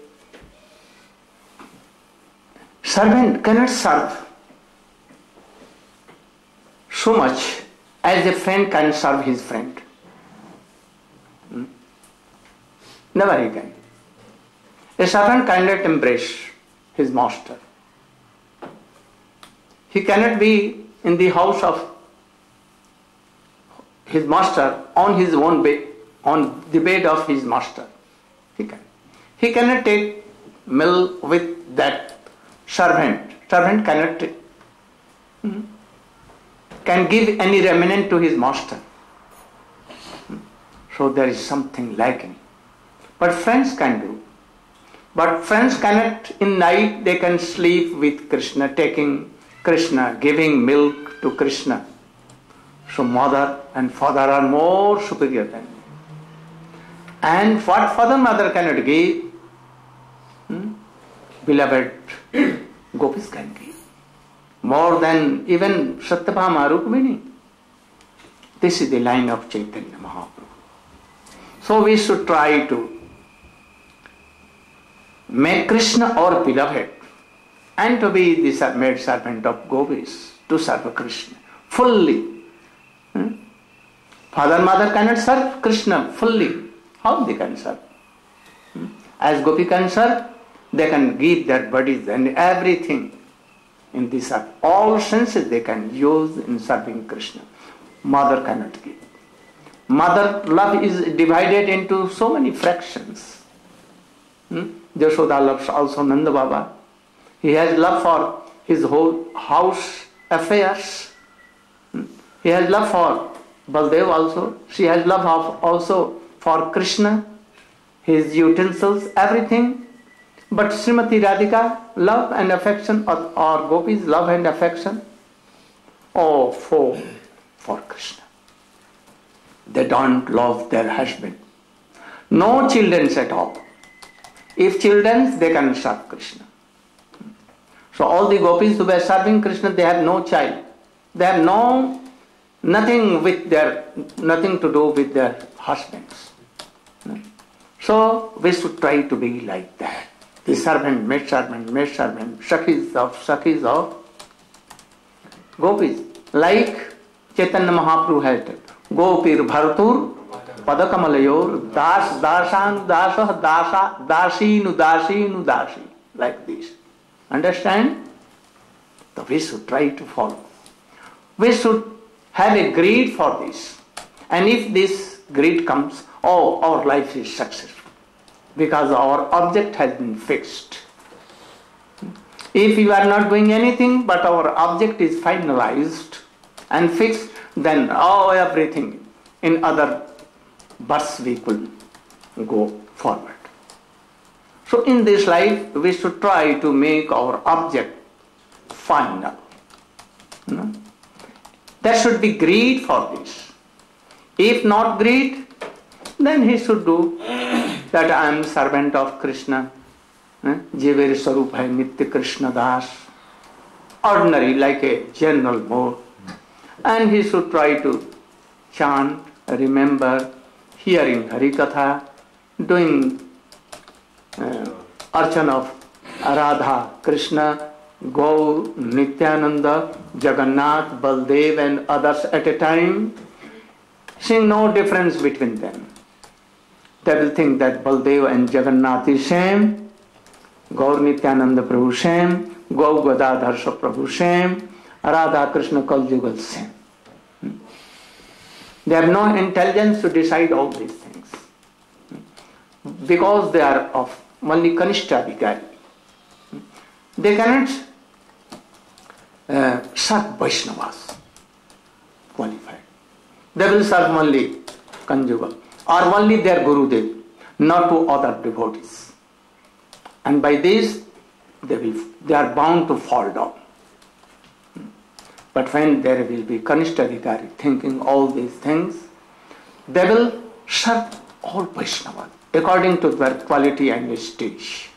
servant cannot serve so much as a friend can serve his friend. Never he can. A servant cannot embrace his master. He cannot be in the house of his master on his own bed, on the bed of his master. He can. He cannot take meal with that servant. Servant cannot can give any remnant to his master. So there is something lacking. But friends can do. But friends cannot, in night they can sleep with Krishna, taking Krishna, giving milk to Krishna. So mother and father are more superior than me. And what father and mother cannot give, beloved gopis can give. More than even Satyabhama, Rukmini. This is the line of Chaitanya Mahaprabhu. So we should try to make Krishna our beloved and to be the maid servant of gopis, to serve Krishna fully. Father and mother cannot serve Krishna fully. How they can serve? As gopi can serve, they can give their bodies and everything in this earth. All senses they can use in serving Krishna. Mother cannot give. Mother love is divided into so many fractions. Jashoda loves also Nanda Baba. He has love for his whole house affairs. He has love for Baldev also. She has love also for Krishna, his utensils, everything. But Srimati Radhika, love and affection, or gopis, love and affection, for Krishna. They don't love their husband. No children at all. If children, they can serve Krishna. So all the gopis who were serving Krishna, they have no child. They have nothing to do with their husbands. So we should try to be like that. The servant, maid servant, Sakhis of gopis. Like Chaitanya Mahaprabhu has said, Gopir Bharatur Padakamalayur Das Dasang Dasah Dasa Dasinu Dasinu Dasi. Like this. Understand? So we should try to follow. We should have a greed for this. And if this greed comes, our life is successful. Because our object has been fixed. If you are not doing anything but our object is finalized and fixed, then everything in other births we could go forward. So in this life we should try to make our object final. There should be greed for this. If not greed, then he should do that I am servant of Krishna. Jever Sarup hai Nitya Krishna Das. Ordinary, like a general mode. And he should try to chant, remember, hearing Harikatha, doing archan of Radha, Krishna, Gaur, Nityananda, Jagannath, Baldev and others at a time. Seeing no difference between them. They will think that Baldev and Jagannath is same, Gaur Nityananda Prabhu same, Gaur Gadadhar Prabhu same, Radha Krishna Kaljugal same. They have no intelligence to decide all these things. Because they are of only Kanishta Vikari. They cannot serve Vaishnavas qualified. They will serve only Kanjugal or only their Gurudev, not to other devotees. And by this, they are bound to fall down. But when there will be Kanishta Vikari thinking all these things, they will serve all Vaishnavas according to their quality and stage.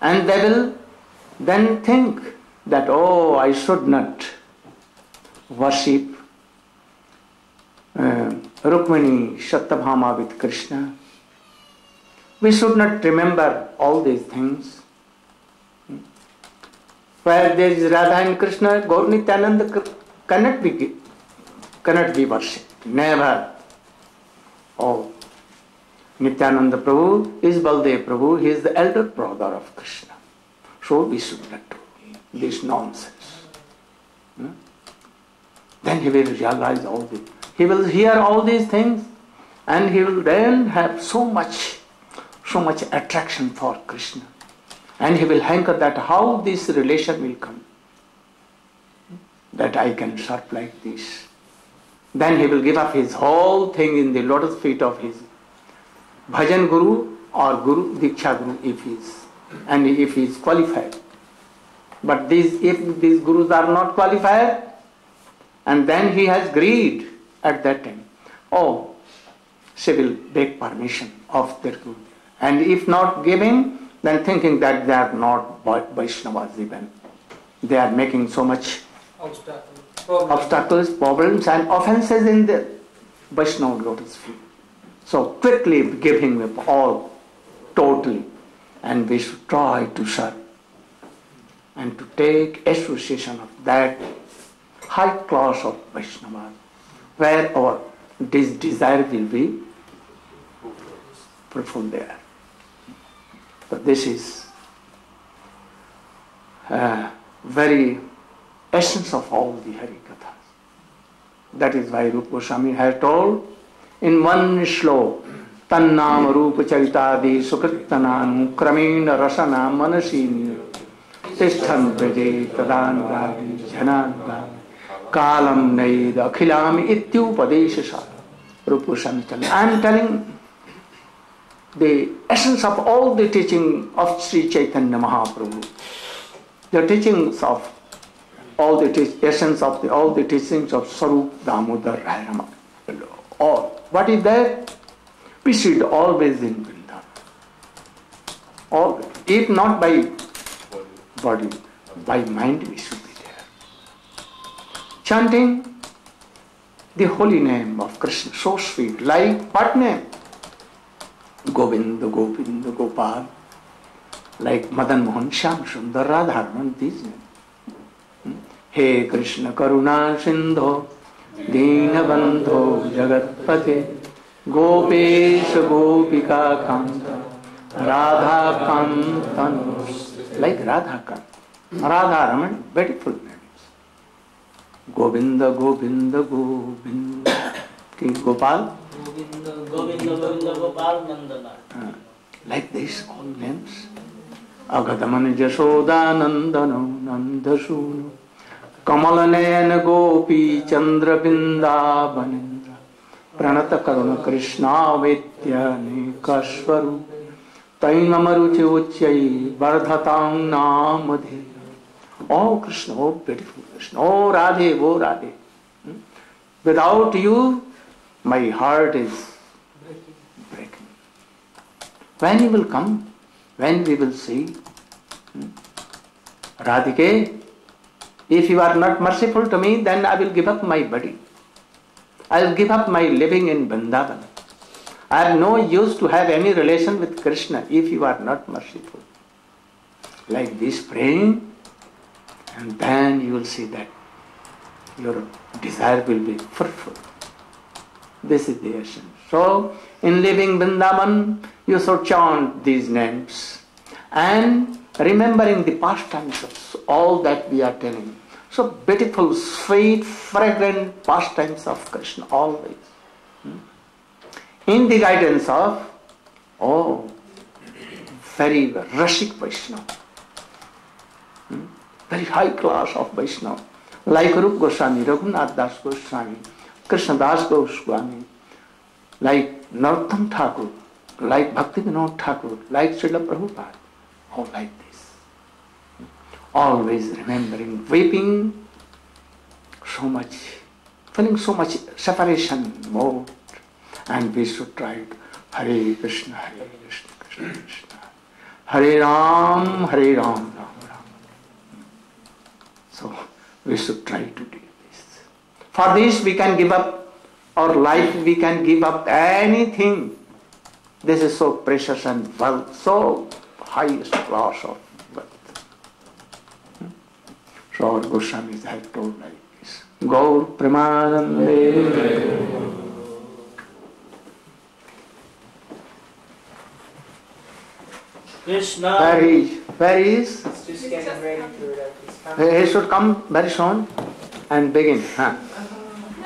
And they will then think that, oh, I should not worship Rukmini Satyabhama with Krishna. We should not remember all these things. Where there is Radha and Krishna, Gaur Nityananda cannot be worshipped. Never. Oh, Nityananda Prabhu is Baldev Prabhu. He is the elder brother of Krishna. So we should not do this nonsense. Then he will realize all this. He will hear all these things and he will then have so much attraction for Krishna. And he will hanker that how this relation will come. That I can serve like this. Then he will give up his whole thing in the lotus feet of his Bhajan Guru or Guru, Diksha Guru if he is qualified. But if these Gurus are not qualified, and then he has greed at that time. Oh, she will beg permission of their Guru. And if not giving, then thinking that they are not Vaishnavas even. They are making so much obstacles, problems and offenses in the Vaishnava lotus feet. So quickly giving up all totally, and we should try to serve and to take association of that high class of Vaishnava where our desire will be fulfilled there. But this is very essence of all the Hari Kathas. That is why Rupa Goswami has told in one slok, Tannam Rupa Charitadi Sukritanam Kramena Rasana Manasini Tishthan Praje Tadanugadi Jananugadi Kalam Naid Akhilami Ityupadeshasa. Rupa Goswami telling. I am telling the essence of all the teaching of Sri Chaitanya Mahaprabhu. The teachings of all the essence of all the teachings of Sarup Damodar Rama. All. What is that? We should always in Vrindavan. All, if not by body, by mind we should be there. Chanting the holy name of Krishna, so sweet. Like what name? Govinda, Govinda, Gopal. Like Madan Mohan, Shyam Sundar, Radharman, these names. He Krishna Karuna Sindho Deenabandho Jagatpate Gopesh Gopika Kanta Radha Kantan. Like Radha Kant. Radha Raman, beautiful names. Govinda, Govinda, Govinda. Gopal? Govinda, Govinda, Govinda, Gopal Nandana. Like this, all names. Agadaman Jashoda Nandano Nandasunu Kamalanayan Gopi Chandra Bindavanindra Pranata Karuna Krishna Vetya Nikashwaru Tainamaruchi Uchai Vardhatang Namadhe. Oh Krishna, oh beautiful Krishna, oh Radhe, oh Radhe. Without you, my heart is breaking. When you will come, when we will see, Radhike, if you are not merciful to me, then I will give up my body. I will give up my living in Vrindavan. I have no use to have any relation with Krishna if you are not merciful. Like this praying, and then you will see that your desire will be fulfilled. This is the essence. So, in living Vrindavan, you should chant these names and remembering the pastimes of all that we are telling. So beautiful, sweet, fragrant pastimes of Krishna always. In the guidance of, very Rashik Vaishnava. Very high class of Vaishnava. Like Rupa Goswami, Raghunath Das Goswami, Krishna Das Goswami, like Narottam Thakur, like Bhaktivinoda Thakur, like Srila Prabhupada. All like this. Always remembering, weeping so much, feeling so much separation mode. And we should try to Hare Krishna, Hare Krishna, Krishna Krishna, Hare Ram, Hare Ram, Ram Ram. So we should try to do this. For this we can give up our life, we can give up anything. This is so precious and wealth, so highest class of wealth. So our Goswamis have told like this. Gaur Premanande. Krishna. Where is? Just getting ready for it. He should come very soon and begin.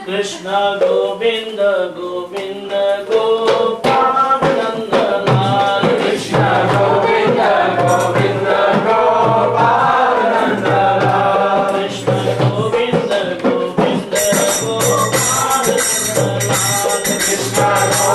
Krishna Govinda Govinda Gopal Nanda Lal. Krishna Govinda Govinda Gopal Nanda Lal. Krishna Govinda Govinda Gopal Nanda Lal. Krishna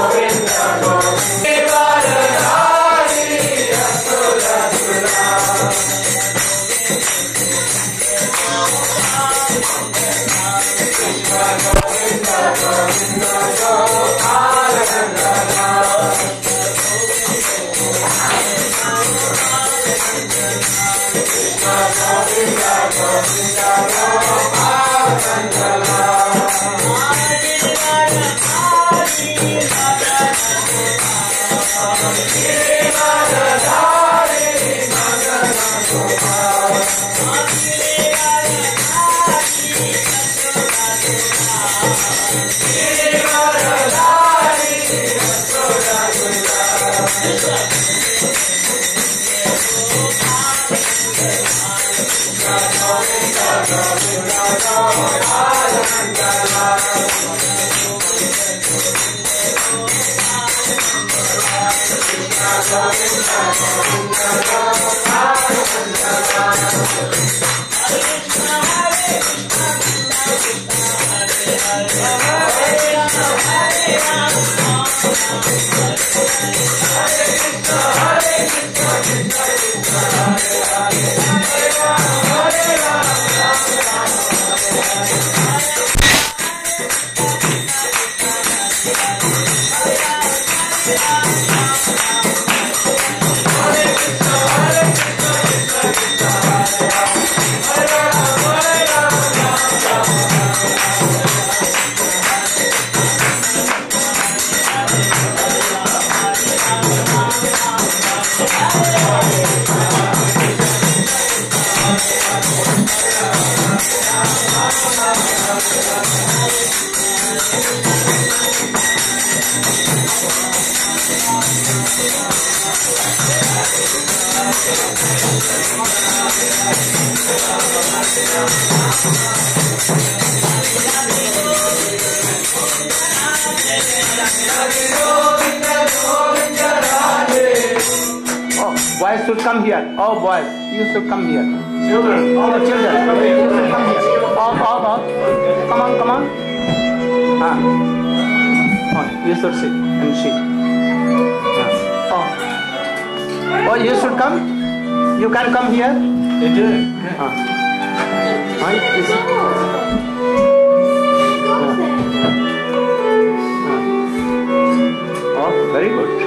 Govinda Govinda Boys should come here. Oh, boys, you should come here. Children. All the children, you should come here. All. Come on. Oh, you should sit and see. Oh, you should come. You can come here. They do. Oh, very good.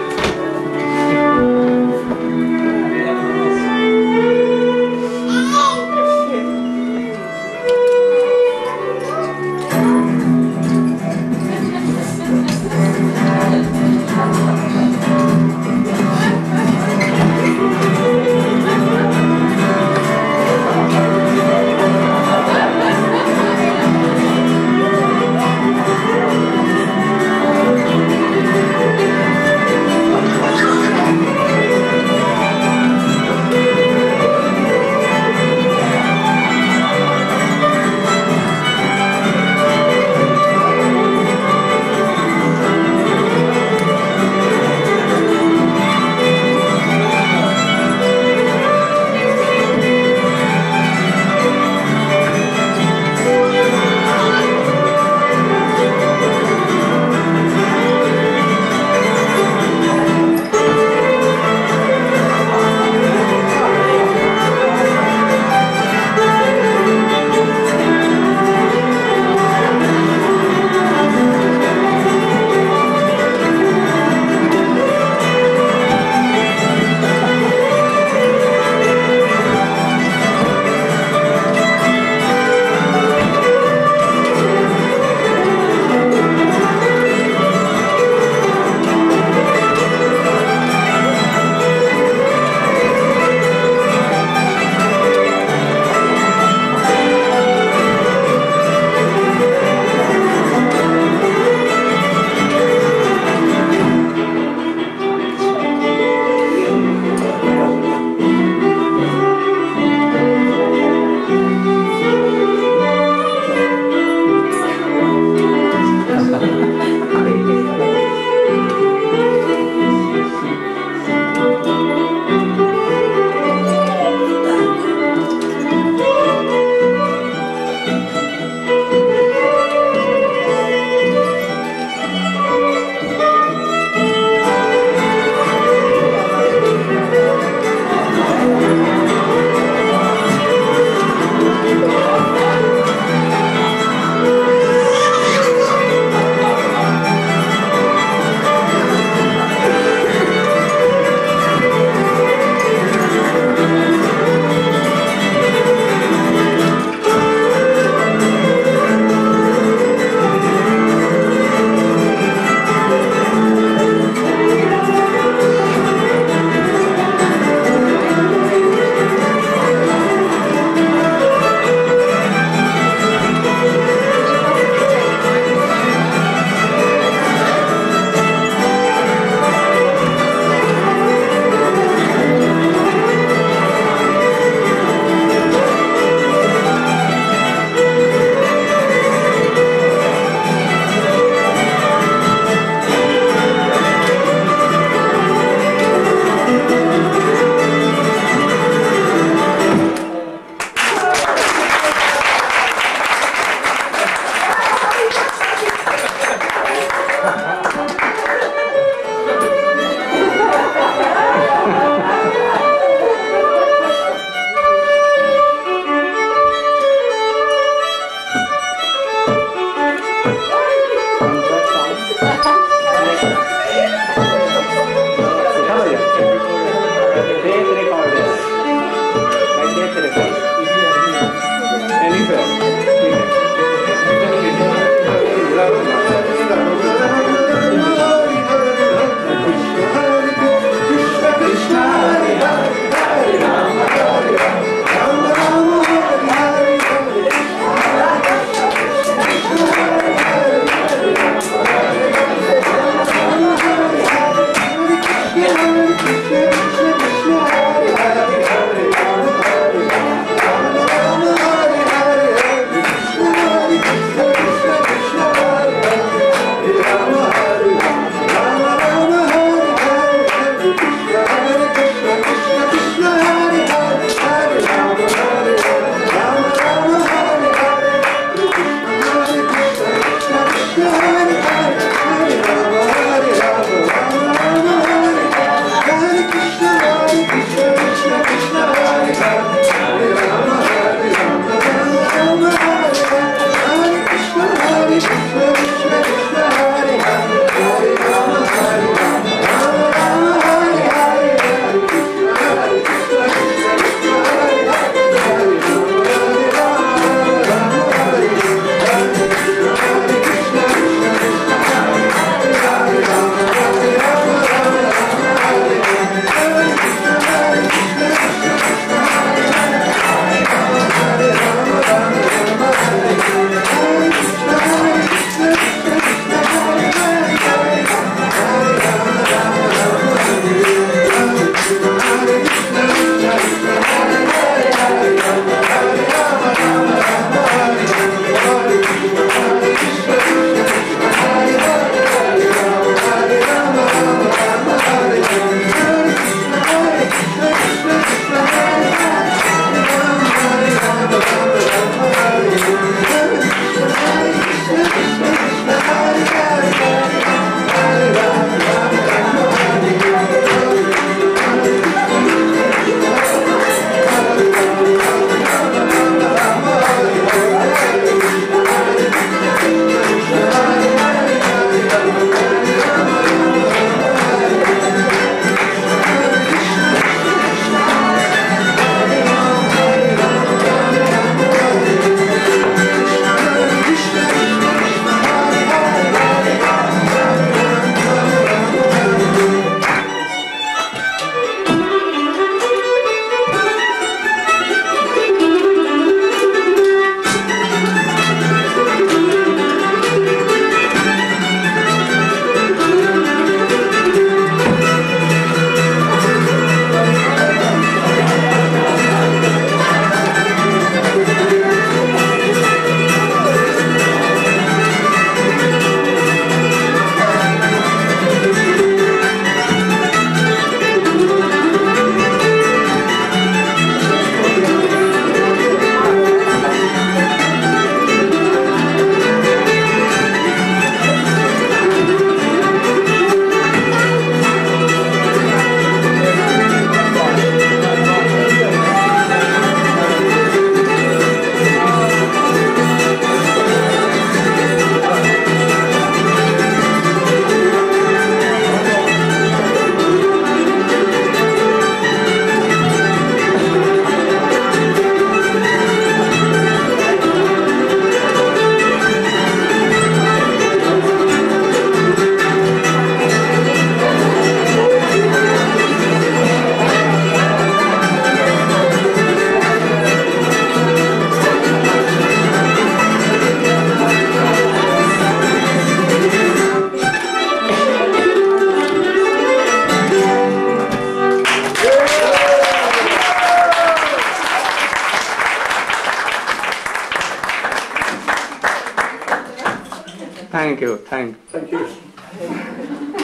Thank you, thank you.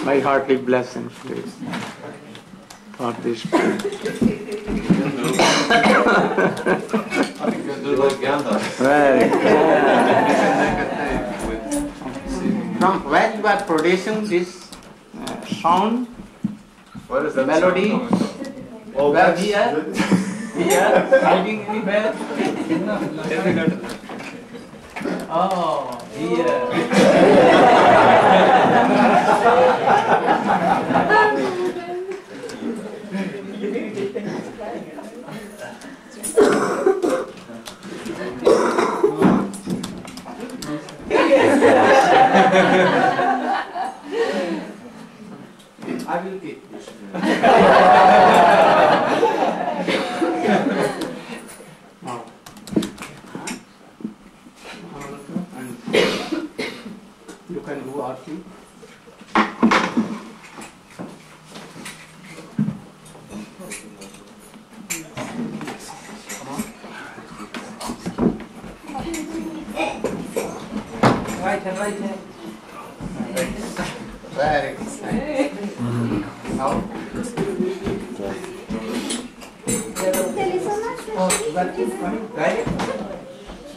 My hearty blessings, please, for this. Very From where you are producing this sound, What is that melody? sound coming from? Oh, Where that's here, hiding anywhere? Oh, I will keep this. Now, you can do arti. hand, right hand. Very good. Now. Oh, that is coming, right?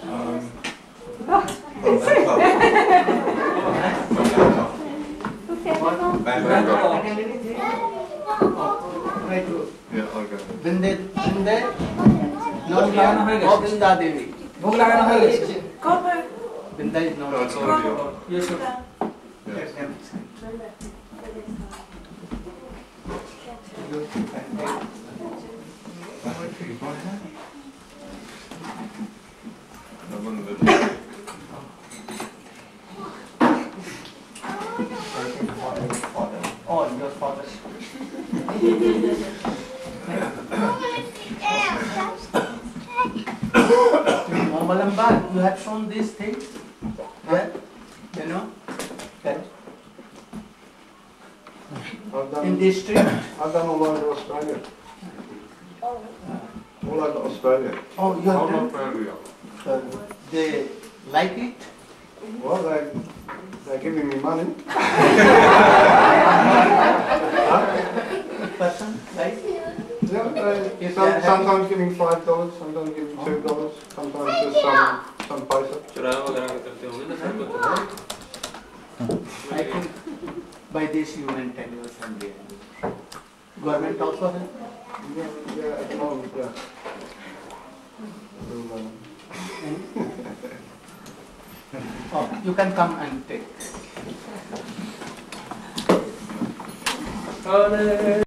Try to. Yeah, okay. Binde, Govinda Devi. ভোগ লাগানো হয়ে গেছে Binda is No, not. it's already on. Yes, sir. Yes. Oh, your father. Momalamba, you have shown these things? Yeah? You know? That in this street? I've done all over Australia. All over Australia. Oh, you have All done? over area. They like it? Well, they're giving me money. Person, right? Yeah, If they are sometimes giving $5, sometimes giving $2, sometimes just some paisa. I think by this you maintain your family. Government also has? Yeah, at the moment, yeah. Oh, you can come and take. Hare